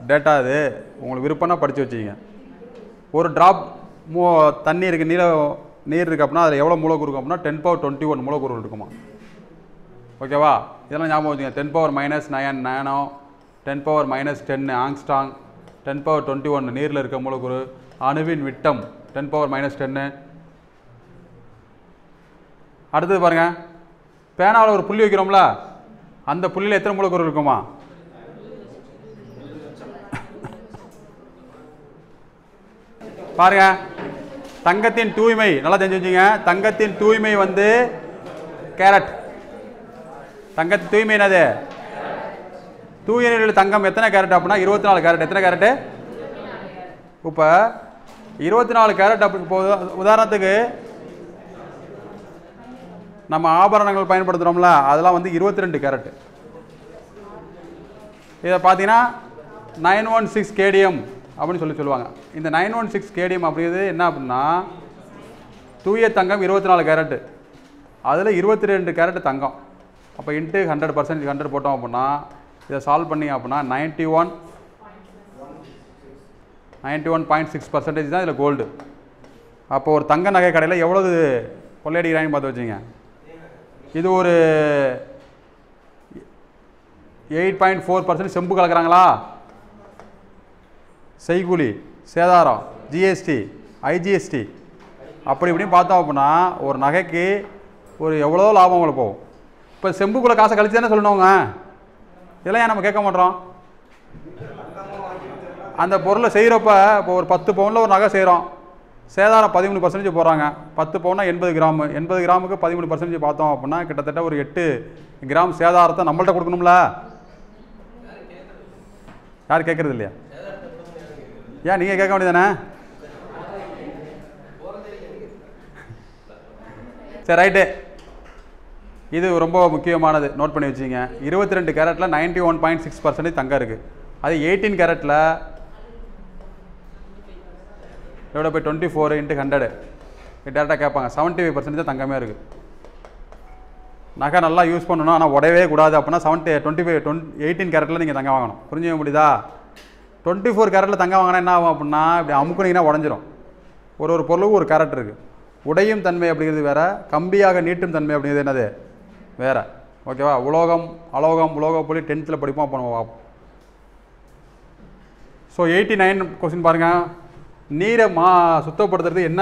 டேட்டா. இது உங்களுக்கு விருப்பம்னா படித்து வச்சுக்கிங்க. ஒரு ட்ராப் தண்ணி இருக்குது, நீர் இருக்குது அப்படின்னா அதில் எவ்வளோ மூலக்கூறு இருக்கும் அப்படின்னா 10⁻21 மூலக்கூறுகள் இருக்குமா. ஓகேவா? இதெல்லாம் ஞாபகம் வச்சுங்க. 10⁻−9 நானோ, 10⁻−10 ஆங்ஸ்டாங், 10⁻21 நீரில் இருக்க மூலக்கூறு. அணுவின் விட்டம் 10⁻−10. அடுத்தது பாருங்க, பேனாவில் ஒரு புள்ளி வைக்கிறோம்ல, அந்த புள்ளியில் எத்தனை மூலக்கூறு இருக்குமா? பாருங்க, தங்கத்தின் தூய்மை நல்லா தெரிஞ்சு வச்சுங்க. தங்கத்தின் தூய்மை வந்து கேரட். தங்கத்தின் தூய்மை என்னது? தூய நிலையில் தங்கம் எத்தனை கேரட் அப்படின்னா 24 கேரட். எத்தனை கேரட்டு? இப்போ 24 கேரட் அப்படி போகுது. உதாரணத்துக்கு நம்ம ஆபரணங்கள் பயன்படுத்துகிறோம்ல, அதெல்லாம் வந்து 22 கேரட். இதை பார்த்தீங்கன்னா 916 கேடிஎம் அப்படின்னு சொல்லுவாங்க. இந்த 916 கேடிஎம் அப்படிங்கிறது என்ன அப்படின்னா தூய தங்கம் 24 கேரட்டு, அதில் 22 கேரட்டு தங்கம். அப்போ இன்ட்டு 100% 100 போட்டோம் அப்படின்னா இதை சால்வ் பண்ணி அப்படின்னா 91.6% தான் இதில் கோல்டு. அப்போ ஒரு தங்க நகை கடையில் எவ்வளவு கொள்ளையடிக்கிறாங்கன்னு பார்த்து வச்சுங்க. இது ஒரு 8.4% செம்பு கலக்கிறாங்களா, செய்கூலி, சேதாரம், ஜிஎஸ்டி, ஐஜிஎஸ்டி அப்படி இப்படின்னு பார்த்தோம் அப்படின்னா ஒரு நகைக்கு ஒரு எவ்வளோ லாபம் உங்களுக்கு போகும். இப்போ செம்புக்குள்ளே காசை கழிச்சு தானே சொல்லணுங்க. இதெல்லாம் ஏன் நம்ம கேட்க மாட்டோம்? அந்த பொருளை செய்கிறப்ப இப்போ ஒரு 10 பவுனில் ஒரு நகை செய்கிறோம், சேதாரம் 13% போடுறாங்க. 10 பவுன்னா 80 கிராம், 80 கிராமுக்கு 13% பார்த்தோம் அப்படின்னா கிட்டத்தட்ட ஒரு 8 கிராம் சேதாரத்தை நம்மள்கிட்ட கொடுக்கணும்ல. யார் கேட்குறது இல்லையா? ஏன் நீங்கள் கேட்க வேண்டியதானே? சரி, ரைட்டு. இது ரொம்ப முக்கியமானது, நோட் பண்ணி வச்சுங்க. 22 கேரட்டில் 91.6% தங்கம் இருக்குது. அது 18 கேரட்டில் எவ்வளோ போய் 24 × 100 டேரெக்டாக கேட்பாங்க. 75% தான் தங்கமே இருக்குது. நகை நல்லா யூஸ் பண்ணணும், ஆனால் உடவே கூடாது அப்படின்னா 18 கேரட்டில் நீங்கள் தங்கம் வாங்கணும். புரிஞ்சுக்க முடியுதா? 24 கேரட்டில் தங்கம் வாங்கினா என்ன ஆகும் அப்படின்னா இப்படி அமுக்குனீங்கன்னா உடஞ்சிரும். ஒரு பொருளுக்கு ஒரு கேரட் இருக்குது. உடையும் தன்மை அப்படிங்கிறது வேறு, கம்பியாக நீட்டும் தன்மை அப்படிங்கிறது என்னது வேறு. ஓகேவா? உலோகம், அலோகம், உலோகப்பொலி 10th படிப்போம். அப்போ நம்ம பார்ப்போம். ஸோ 89 கொஸ்டின் பாருங்கள். நீரை சுத்தப்படுத்துறது என்ன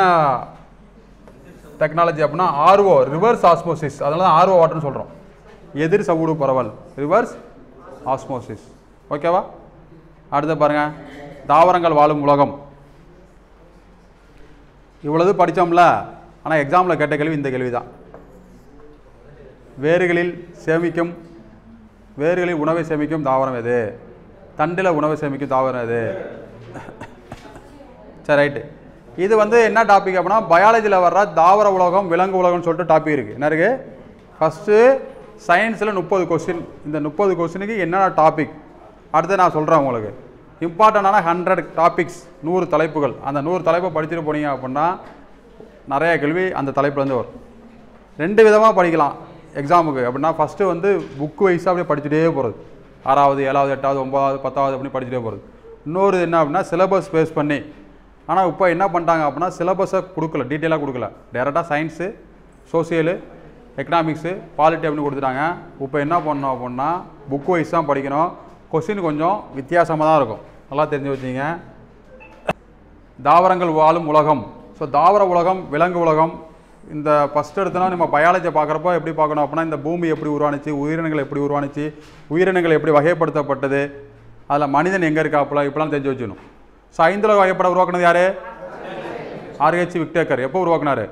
டெக்னாலஜி அப்படின்னா ஆர்ஓ, ரிவர்ஸ் ஆஸ்மோசிஸ். அதனால தான் ஆர்ஓ வாட்டர்னு சொல்கிறோம். எதிர் சவுடு பரவல், ரிவர்ஸ் ஆஸ்மோசிஸ். ஓகேவா? அடுத்து பாருங்கள், தாவரங்கள் வாழும் உலகம். இவ்வளவு படித்தோம்ல, ஆனால் எக்ஸாமில் கேட்ட கேள்வி இந்த கேள்வி தான். வேர்களில் உணவை சேமிக்கும் தாவரம் எது? தண்டில் உணவை சேமிக்கும் தாவரம் எது? சரி, ரைட்டு. இது வந்து என்ன டாபிக் அப்படின்னா பயாலஜியில் வர்ற தாவர உலகம், விலங்கு உலகம்னு சொல்லிட்டு டாபிக் இருக்குது. என்ன இருக்குது? ஃபஸ்ட்டு சயின்ஸில் 30 கொஸ்டின். இந்த 30 கொஸ்டினுக்கு என்னென்ன டாபிக் அடுத்து நான் சொல்கிறேன் உங்களுக்கு. இம்பார்ட்டண்டான 100 டாபிக்ஸ், 100 தலைப்புகள். அந்த 100 தலைப்பை படிச்சுட்டு போனீங்க அப்படின்னா நிறைய கேள்வி அந்த தலைப்புலேருந்து வரும். 2 விதமாக படிக்கலாம் எக்ஸாமுக்கு. அப்படின்னா ஃபஸ்ட்டு வந்து புக்கு வைஸாக அப்படியே படிச்சுட்டே போகிறது, 6வது 7வது 8வது 9வது 10வது அப்படி படிச்சுட்டே போகிறது. இன்னொரு என்ன அப்படின்னா சிலபஸ் பேஸ் பண்ணி. ஆனால் இப்போ என்ன பண்ணிட்டாங்க அப்படின்னா சிலபஸை கொடுக்கல, டீட்டெயிலாக கொடுக்கல, டேரெக்டாக சயின்ஸு, சோசியலு, எக்கனாமிக்ஸு, பாலிட்டி அப்படின்னு கொடுத்துட்டாங்க. இப்போ என்ன பண்ணோம் அப்படின்னா புக்கு வைஸ் தான் படிக்கணும். கொஸ்டின் கொஞ்சம் வித்தியாசமாக தான் இருக்கும், நல்லா தெரிஞ்சு வச்சிங்க. தாவரங்கள் வாழும் உலகம். ஸோ தாவர உலகம், விலங்கு உலகம். இந்த ஃபஸ்ட் எடுத்தோன்னா நம்ம பயாலஜியை பார்க்குறப்போ எப்படி பார்க்கணும் அப்படின்னா இந்த பூமி எப்படி உருவானுச்சு, உயிரினங்கள் எப்படி உருவானுச்சு, உயிரினங்கள் எப்படி வகைப்படுத்தப்பட்டது, அதில் மனிதன் எங்கே இருக்காப்புல, இப்படிலாம் தெரிஞ்சு வச்சுக்கணும். ஸோ 5 உலக வகைப்பட உருவாக்குனது யார்? RH விக்டேக்கர். எப்போ உருவாக்குனாரு?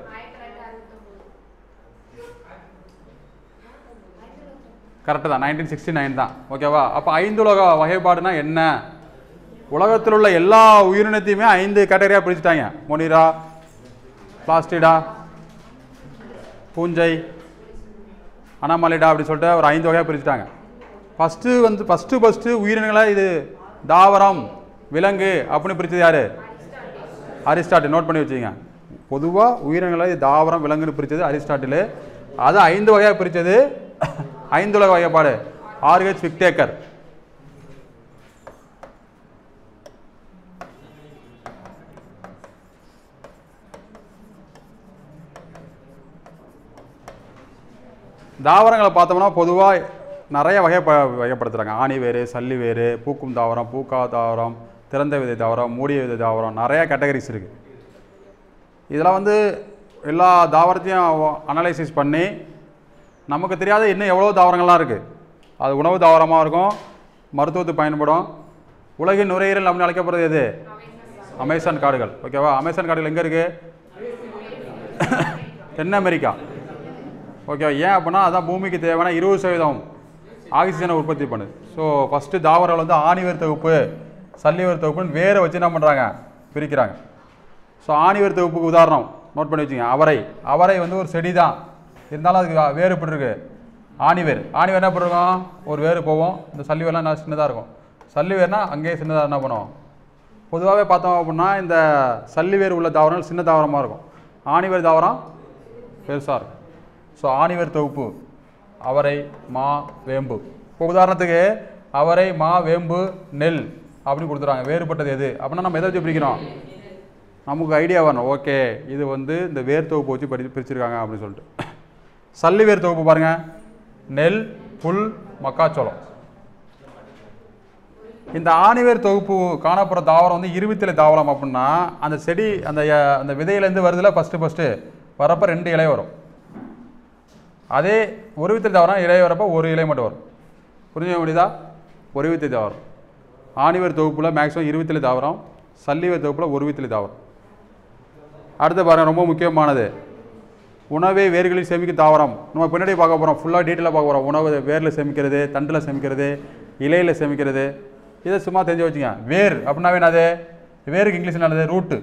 கரெக்டு தான், 1969 தான். ஓகேவா? அப்போ 5 உலக வகைப்பாடுனா என்ன? உலகத்தில் உள்ள எல்லா உயிரினத்தையுமே 5 கேட்டகரியாக பிரிச்சுட்டாங்க. மொனிரா, பிளாஸ்டிடா, பூஞ்சை, அனாமலிடா அப்படி சொல்லிட்டு ஒரு 5 வகையாக பிரிச்சுட்டாங்க. ஃபஸ்ட்டு உயிரினங்களை இது தாவரம், விலங்கு அப்படின்னு பிரித்தது யார்? அரிஸ்டாட்டில். நோட் பண்ணி வச்சுங்க. பொதுவாக உயிரினங்களை தாவரம், விலங்குன்னு பிரித்தது அரிஸ்டாட்டில். அதை 5 வகையாக பிரித்தது 5 உலக வகைப்பாடு RH விக்டேக்கர். தாவரங்களை பார்த்தோம்னா பொதுவாக நிறைய வகைப்படுத்துகிறாங்க. ஆணி வேறு, சல்லி வேறு, பூக்கும் தாவரம், பூக்கா தாவரம், திறந்த விதை தாவரம், மூடிய விதை தாவரம், நிறையா கேட்டகரிஸ் இருக்குது. இதெல்லாம் வந்து எல்லா தாவரத்தையும் அனலைசிஸ் பண்ணி நமக்கு தெரியாத இன்னும் எவ்வளோ தாவரங்கள்லாம் இருக்குது. அது உணவு தாவரமாக இருக்கும், மருத்துவத்துக்கு பயன்படும். உலகின் நுரையீரல் அப்படின்னு அழைக்கப்படுறது எது? அமேசான் காடுகள். ஓகேவா? அமேசான் காடுகள் எங்கே இருக்குது? தென் அமெரிக்கா. ஓகேவா? ஏன் அப்படின்னா அதுதான் பூமிக்கு தேவையான 20% ஆக்சிஜனை உற்பத்தி பண்ணுது. ஸோ ஃபஸ்ட்டு தாவரங்கள் வந்து ஆணிவேர் தொகுப்பு, சல்லிவேர் தொகுப்புன்னு வேரை வச்சு என்ன பண்ணுறாங்க? பிரிக்கிறாங்க. ஸோ ஆணிவேர் தொகுப்புக்கு உதாரணம் நோட் பண்ணி வச்சுங்க. அவரை வந்து ஒரு செடி தான், இருந்தாலும் அதுக்கு வேறு எப்படி இருக்குது? ஆணிவேர். ஆணிவேர் என்ன பண்ணிருக்கோம்? ஒரு வேறு போவோம். இந்த சல்லிவேர்லாம் என்ன சின்னதாக இருக்கும். சல்லிவேர்னா அங்கேயே சின்னதாக என்ன பண்ணுவோம்? பொதுவாகவே பார்த்தோம் அப்படின்னா இந்த சல்லிவேர் உள்ள தாவரங்கள் சின்ன தாவரமாக இருக்கும், ஆணிவேர் தாவரம் பெருசாக இருக்கும். ஸோ ஆணிவேர் தொகுப்பு அவரை, மா, வேம்பு. இப்போ உதாரணத்துக்கு அவரை, மா, வேம்பு, நெல் அப்படின்னு கொடுத்துறாங்க. வேறுபட்டது எது அப்படின்னா நம்ம எதை வச்சு பிரிக்கிறோம்? நமக்கு ஐடியா வரணும். ஓகே, இது வந்து இந்த வேர் தொகுப்பு வச்சு பிரிச்சிருக்காங்க அப்படின்னு சொல்லிட்டு. சல்லி வேர் தொகுப்பு பாருங்கள், நெல், புல், மக்காச்சோளம். இந்த ஆணிவேர் தொகுப்பு காணப்படுற தாவரம் வந்து 20 தாவரம். அப்படின்னா அந்த செடி அந்த விதையிலேருந்து வருதுல ஃபஸ்ட்டு வரப்போ 2 இலை வரும். அதே ஒரு வித்தை தாவரம் இலை வரப்போ ஒரு இலை மட்டும் வரும். புரிஞ்ச முடியுதா? ஒரு வித்தை தாவரம். ஆணிவேர் தொகுப்பில் மேக்ஸிமம் 20 தாவரம், சல்லிவேர் தொகுப்பில் ஒரு வித்தை தாவரம். அடுத்து பாருங்கள், ரொம்ப முக்கியமானது உணவை வேர்களில் சேமிக்கும் தாவரம். நம்ம பின்னாடி பார்க்க போகிறோம், ஃபுல்லாக டீட்டெயிலாக பார்க்க போகிறோம். உணவு வேரில் சேமிக்கிறது, தண்டில் சேமிக்கிறது, இலையில் சேமிக்கிறது. இதை சும்மா தெரிஞ்சு வச்சுங்க. வேர் அப்படின்னாவே என்னது? வேருக்கு இங்கிலீஷ் என்னது? ரூட்டு.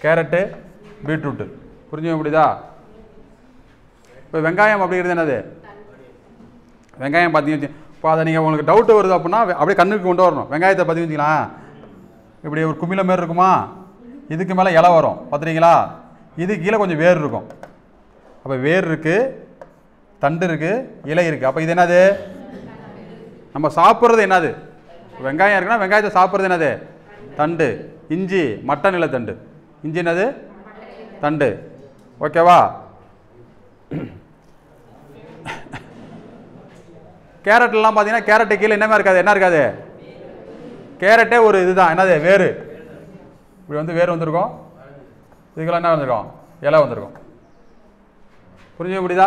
Carrot, beetroot. புரிஞ்சு முடியுதா? இப்போ வெங்காயம் அப்படிங்கிறது என்னது? வெங்காயம் பார்த்தீங்க. இப்போ அதை நீங்கள் உங்களுக்கு டவுட்டு வருது அப்படின்னா அப்படியே கண்ணுக்கு கொண்டு வரணும். வெங்காயத்தை பார்த்து வச்சுக்கலாம், இப்படி ஒரு குமிழ மாரி இருக்குமா, இதுக்கு மேலே இலை வரும் பார்த்துறீங்களா, இது கீழே கொஞ்சம் வேர் இருக்கும். அப்போ வேர் இருக்குது, தண்டு இருக்குது, இலை இருக்குது. அப்போ இது என்னது? நம்ம சாப்பிட்றது என்னது? வெங்காயம் இருக்குன்னா வெங்காயத்தை சாப்பிட்றது என்னது? தண்டு. இஞ்சி மட்டன் இல்லை தண்டு. இஞ்சி என்னது? தண்டு. ஓகேவா? கேரட்லாம் பார்த்தீங்கன்னா கேரட்டு கீழே என்னமே இருக்காது. என்ன இருக்காது? கேரட்டே ஒரு இதுதான். என்னது? வேறு. இப்படி வந்து வேறு வந்திருக்கும், இதுக்கெல்லாம் என்ன வந்திருக்கும்? இலை வந்திருக்கும். புரிஞ்சுக்க முடியுதா?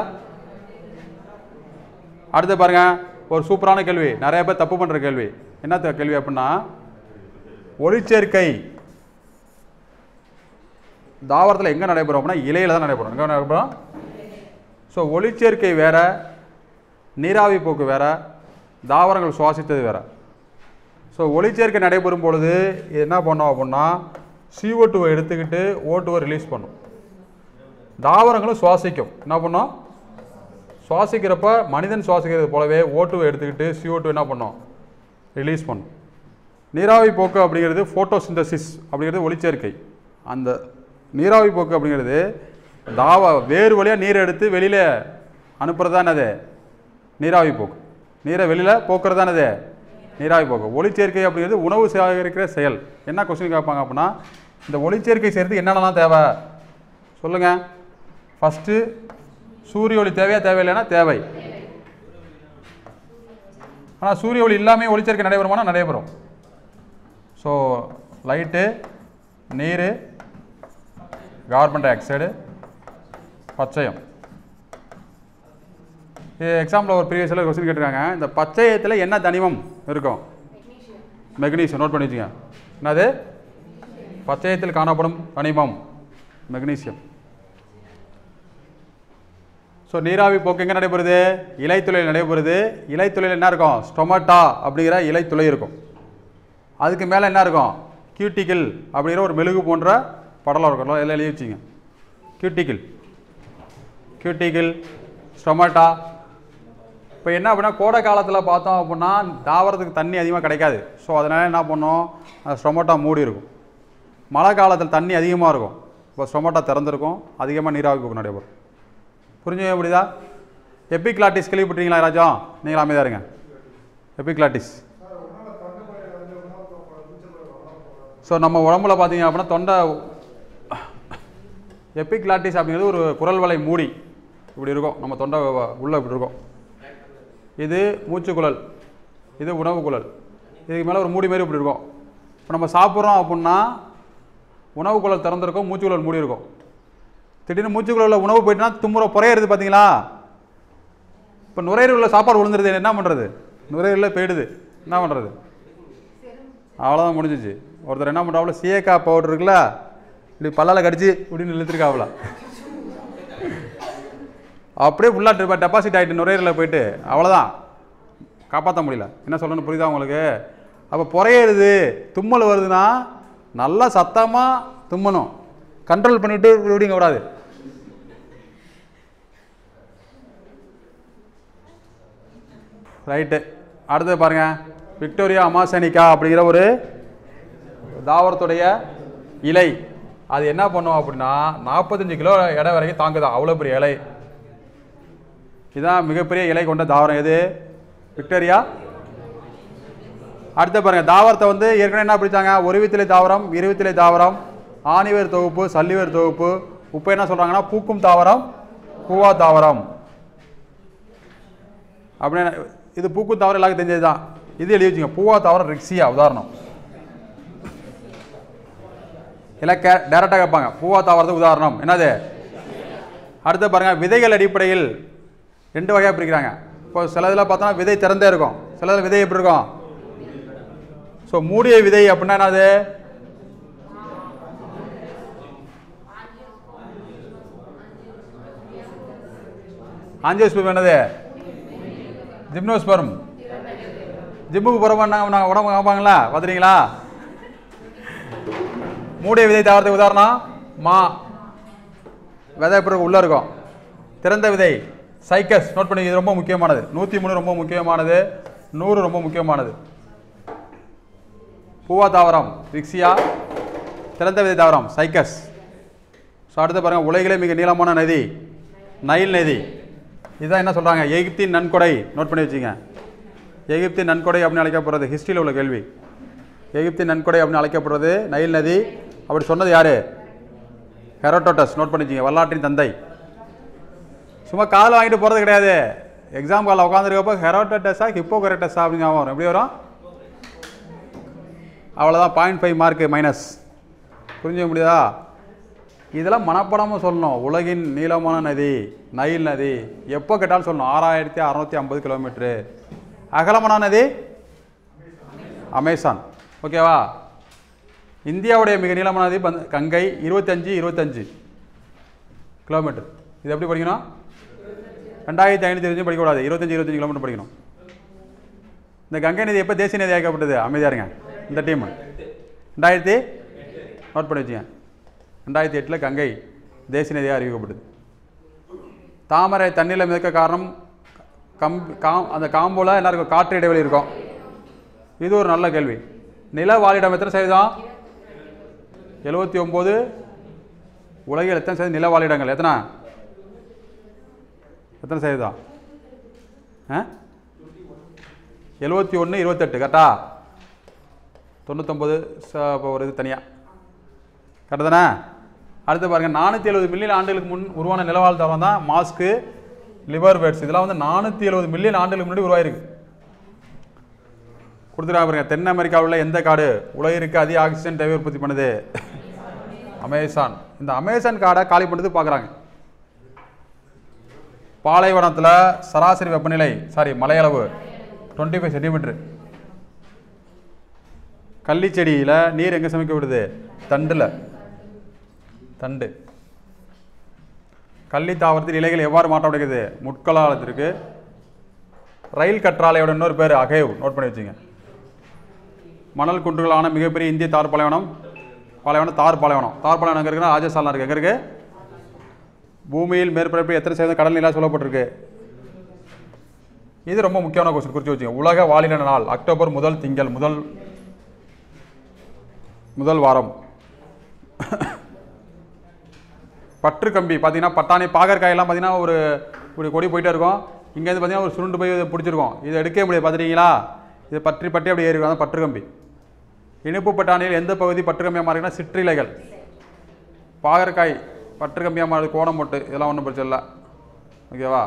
அடுத்து பாருங்க, ஒரு சூப்பரான கேள்வி, நிறைய பேர் தப்பு பண்ணுற கேள்வி. என்ன கேள்வி அப்படின்னா, ஒளிச்சேர்க்கை தாவரத்தில் எங்கே நடைபெறும் அப்படின்னா இலையில் தான் நடைபெறும். எங்கே நடைபெறும்? ஸோ ஒளிச்சேர்க்கை வேற, நீராவி போக்கு வேற, தாவரங்கள் சுவாசித்தது வேற. ஸோ ஒளிச்சேர்க்கை நடைபெறும் பொழுது என்ன பண்ணோம் அப்படின்னா CO2 எடுத்துக்கிட்டு O2 ரிலீஸ் பண்ணும். தாவரங்களும் சுவாசிக்கும். என்ன பண்ணோம்? சுவாசிக்கிறப்ப மனிதன் சுவாசிக்கிறது போலவே O2 எடுத்துக்கிட்டு CO2 என்ன பண்ணோம்? ரிலீஸ் பண்ணும். நீராவி போக்கு அப்படிங்கிறது ஃபோட்டோசிந்தசிஸ் அப்படிங்கிறது ஒளிச்சேர்க்கை. அந்த நீராவி போக்கு அப்படிங்கிறது வேறு வழியாக நீரை எடுத்து வெளியில் அனுப்புறது தான் அது நீராவி போக்கு. நீரை வெளியில் போக்குறது தான் அது நீராவி போக்கு. ஒளிச்சேர்க்கை அப்படிங்கிறது உணவு சேகரிக்கிற செயல். என்ன கொஸ்டின் கேட்பாங்க அப்படின்னா, இந்த ஒளிச்சேர்க்கை செய்கிறதுக்கு என்னென்னலாம் தேவை சொல்லுங்கள். ஃபஸ்ட்டு சூரிய ஒளி தேவையா தேவையில்லைன்னா தேவை. ஆனால் சூரிய ஒளி இல்லாமல் ஒளிச்சேர்க்கை நடைபெறுமானா நடைபெறும். ஸோ லைட்டு, நீர், கார்பன் டை ஆக்சைடு, பச்சையம். எக்ஸாம்பிள் ஒரு ப்ரீவியஸ் இயர் கொஸ்டின் கேட்டிருக்காங்க. இந்த பச்சையத்தில் என்ன தனிமம் இருக்கும்? மெக்னீசியம். நோட் பண்ணி வச்சுங்க. என்னது? பச்சையத்தில் காணப்படும் தனிமம் மெக்னீசியம். ஸோ நீராவி போக்கு எங்கே நடைபெறுது? இலைத்துளையில் நடைபெறுது. இலைத்துளையில் என்ன இருக்கும்? ஸ்டொமேட்டா அப்படிங்கிற இலைத்துளை இருக்கும். அதுக்கு மேலே என்ன இருக்கும்? கியூட்டிக்கிள் அப்படிங்கிற ஒரு மெழுகு போன்ற படலம் இருக்கும். எல்லாம் எழுதி வச்சுங்க. Cuticle, stomata. இப்போ என்ன அப்படின்னா, கோடை காலத்தில் பார்த்தோம் அப்படின்னா தாவரத்துக்கு தண்ணி அதிகமாக கிடைக்காது. ஸோ அதனால் என்ன பண்ணோம்? ஸ்டொமேட்டா மூடி இருக்கும். மழை காலத்தில் தண்ணி அதிகமாக இருக்கும். இப்போ ஸ்டொமேட்டா திறந்துருக்கும். அதிகமாக நீராவி போக்கு நடைபெறும். புரிஞ்சுக்க முடியுதா? எபிக்ளாட்டிஸ் கேள்விப்பட்டீங்களா ராஜா? நீங்கள் அமைதியாக இருங்க. எபிக்ளாட்டிஸ். ஸோ நம்ம உடம்புல பார்த்தீங்க அப்படின்னா தொண்டை எபிக்ளாட்டிஸ் அப்படிங்கிறது ஒரு குரல் வலை மூடி இப்படி இருக்கும். நம்ம தொண்டை உள்ளே இப்படி இருக்கும். இது மூச்சுக்குழல், இது உணவு குழல். இதுக்கு மேலே ஒரு மூடி மாரி இப்படி இருக்கும். இப்போ நம்ம சாப்பிட்றோம் அப்படின்னா உணவு குழல் திறந்துருக்கும், மூச்சுக்குழல் மூடி இருக்கும். திடீர்னு மூச்சுக்குழலில் உணவு போயிட்டுனா தும்முற புறையிறது பார்த்தீங்களா? இப்போ நுரையீரலில் சாப்பாடு விழுந்துருது, என்ன பண்ணுறது? நுரையீரலில் போயிடுது, என்ன பண்ணுறது? அவ்வளோதான், முடிஞ்சிச்சு. ஒருத்தர் என்ன பண்ணுறாப்புல, சீயக்காய் பவுடர் இருக்குல்ல, இப்படி பல்லால் கடிச்சு இப்படின்னு இழுத்துருக்காப்புல, அப்படியே ஃபுல்லாக டெபாசிட் ஆகிட்டு நுரையீரலில் போயிட்டு, அவ்வளோதான், காப்பாற்ற முடியல. என்ன சொல்லணும்னு புரியுதா உங்களுக்கு? அப்போ புறையிறது, தும்மல் வருதுன்னா நல்லா சத்தமாக தும்மணும், கண்ட்ரோல் பண்ணிவிட்டு இப்படிங்க விடாது. ரைட்டு. அடுத்தது பாருங்கள், விக்டோரியா அமாசனிக்கா அப்படிங்கிற ஒரு தாவரத்துடைய இலை. அது என்ன பண்ணும் அப்படின்னா 45 கிலோ எடை வரைக்கும் தாங்குதான், அவ்வளோ பெரிய இலை. இதுதான் மிகப்பெரிய இலை கொண்ட தாவரம். எது? விக்டோரியா. அடுத்த பாருங்கள், தாவரத்தை வந்து ஏற்கனவே என்ன பிடிச்சாங்க? ஒருவித்திலை தாவரம், இருவித்திலை தாவரம், ஆணிவேர் தொகுப்பு, சல்லிவேர் தொகுப்பு. இப்போ என்ன சொல்கிறாங்கன்னா பூக்கும் தாவரம், பூவா தாவரம் அப்படின்னு. இது பூக்கும் தாவரம் எல்லாருக்கும் தெரிஞ்சது தான். இது எழுதி வச்சுங்க. பூவா தாவரம் ரிக்ஸியா உதாரணம். இல்லை டேரெக்டாக கேட்பாங்க. பூவா தாவரத்துக்கு உதாரணம் என்னது? அடுத்து பாருங்கள், விதைகள் அடிப்படையில் 2 வகையாக பிரிக்கிறாங்க. இப்போ சில இதில் பார்த்தோன்னா விதை திறந்தே இருக்கும், சில இதில் விதை எப்படி இருக்கும்? ஸோ மூடிய விதை அப்படின்னா என்னது? ஆஞ்சியோஸ்பெர்ம். என்னது? ஜிம்னோஸ்பெர்ம். ஜிம்முக்கு போகிறப்ப நாங்கள் உடம்பு காப்பாங்களா, பார்த்துறீங்களா? மூடிய விதை தாவரத்துக்கு உதாரணம் மா. விதை எப்படி உள்ளே இருக்கும்? திறந்த விதை சைக்கஸ். நோட் பண்ணி, இது ரொம்ப முக்கியமானது. 103 ரொம்ப முக்கியமானது, 100 ரொம்ப முக்கியமானது. பூவா தாவரம் ரிக்ஸியா, திறந்த விதை தாவரம் சைக்கஸ். ஸோ அடுத்து பாருங்கள், உலகிலே மிக நீளமான நதி நைல் நதி. இதுதான் என்ன சொல்கிறாங்க? எகிப்தின் நன்கொடை. நோட் பண்ணி வச்சுங்க. எகிப்தின் நன்கொடை அப்படின்னு அழைக்கப்படுறது ஹிஸ்ட்ரியில் உள்ள கேள்வி. எகிப்தின் நன்கொடை அப்படின்னு அழைக்கப்படுறது நைல் நதி. அப்படி சொன்னது யார்? ஹெரோடோட்டஸ். நோட் பண்ணிச்சிங்க, வரலாற்றின் தந்தை. சும்மா கால் வாங்கிட்டு போகிறது கிடையாது. எக்ஸாம் காலில் உட்காந்துருக்கப்போ ஹெரோடோட்டஸா ஹிப்போகரட்டஸா அப்படின்னு வரும். எப்படி வரும்? அவ்வளோதான், 0.5 மார்க்கு மைனஸ். புரிஞ்சுக்க முடியுதா? இதெல்லாம் மனப்படமாக சொல்லணும். உலகின் நீளமான நதி நைல் நதி. எப்போ கேட்டாலும் சொல்லணும். 6650 கிலோமீட்ரு. அகலமான நதி அமேசான். ஓகேவா? இந்தியாவுடைய மிக நீளமான நதி கங்கை, 25 கிலோமீட்டர். இது எப்படி படிக்கணும்? 2525 படிக்கக்கூடாது, 25 கிலோமீட்டர் படிக்கணும். இந்த கங்கை நதி எப்போ தேசிய நதி ஆக்கப்பட்டது? அமைதியாக இருங்க. இந்த டீம் 2000 நோட் பண்ணி வச்சுங்க. 2008 கங்கை தேசிய நதியாக அறிவிக்கப்பட்டது. தாமரை தண்ணியில் மிதக்க காரணம் அந்த காம்போல என்ன இருக்கும்? காற்று இடைவெளி இருக்கும். இது ஒரு நல்ல கேள்வி. நில வாழிடம் எத்தனை சதவீதம்? 79 உலகில் எத்தனை சதவீதம் நிலவாழிடங்கள்? எத்தனை சதவீதம்? 71 28 கரெக்டா? 99 ஒரு இது தனியாக கரெக்டு தானே? அடுத்து பாருங்கள், 470 மில்லியன் ஆண்டுகளுக்கு முன் உருவான நிலவாழ் தாவரம் தான் மாஸ்க்கு, லிவர் வேர்ட்ஸ். இதெல்லாம் வந்து 470 மில்லியன் ஆண்டுகளுக்கு முன்னாடி உருவாயிருக்கு. கொடுத்துருக்காங்க பாருங்க. தென் அமெரிக்காவில் உள்ள எந்த காடு உலகிற்கு அதிக ஆக்சிஜன் தேவை உற்பத்தி பண்ணுது? அமேசான். இந்த அமேசான் காடை காலி பண்ணுறது பார்க்குறாங்க. பாலைவனத்தில் சராசரி வெப்பநிலை மழையளவு 25 சென்டிமீட்டர். கள்ளி செடியில் நீர் எங்கே சமைக்க விடுது? தண்டில். தண்டு. கள்ளி தாவரத்தில் இலைகள் எவ்வாறு மாற்றம் அடைகிறது? முட்களாலத்திற்கு. ரயில் கற்றாழையோட இன்னொரு பேர் அகேவ். நோட் பண்ணி வச்சுங்க. மணல் குன்றுகளான மிகப்பெரிய இந்திய தார் பாலைவனம் தார் பாலைவனம் எங்கே இருக்குன்னா ராஜஸ்தானில் இருக்குது. எங்கே இருக்குது? பூமியில் மேற்பரப்பில் எத்தனை சதவீதம் கடல் நீராக சொல்லப்பட்டிருக்கு? இது ரொம்ப முக்கியமான கொஸ்டின், குறித்து வச்சுங்க. உலக வாலின நாள் அக்டோபர் முதல் திங்கள், முதல் வாரம். பற்று கம்பி பார்த்தீங்கன்னா பட்டாணி பாகற்காயெல்லாம் பார்த்தீங்கன்னா ஒரு கொடி போயிட்டே இருக்கும். இங்கேருந்து பார்த்தீங்கன்னா ஒரு சுருண்டு போய் பிடிச்சிருக்கோம். இதை எடுக்கவே முடியாது. பார்த்துட்டீங்களா? இது பற்றி அப்படி ஏறி இருக்கும். பற்று கம்பி. இனிப்பு பட்டாணியில் எந்த பகுதி பற்று கம்பியாக மாறினா சிற்றிலைகள். பாகற்காய் பற்று கம்பியாக மாறுது, கோணம் போட்டு. இதெல்லாம் ஒன்றும் பிரச்சனை இல்லை. ஓகேவா?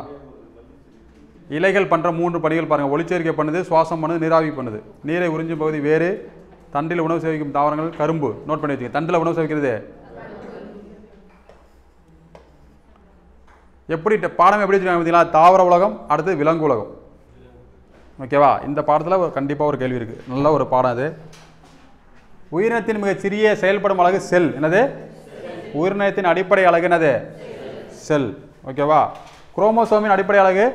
இலைகள் பண்ணுற 3 பணிகள் பாருங்கள். ஒளிச்சேர்க்கை பண்ணுது, சுவாசம் பண்ணுது, நீராவி பண்ணுது. நீரை உறிஞ்சும் பகுதி வேறு. தண்டில் உணவு சேவிக்கும் தாவரங்கள் கரும்பு. நோட் பண்ணி வச்சுங்க. தண்டில் உணவு சேவிக்கிறது எப்படி? பாடம் எப்படி வச்சுருக்காங்க பார்த்தீங்களா? தாவர உலகம், அடுத்து விலங்கு உலகம். ஓகேவா? இந்த பாடத்தில் கண்டிப்பாக ஒரு கேள்வி இருக்குது. நல்ல ஒரு பாடம் அது. உயிரினத்தின் மிகச் சிறிய செயல்படும் அலகு செல். என்னது? உயிரினத்தின் அடிப்படை அலகு என்னது? செல். ஓகேவா? குரோமோசோமின் அடிப்படை அலகு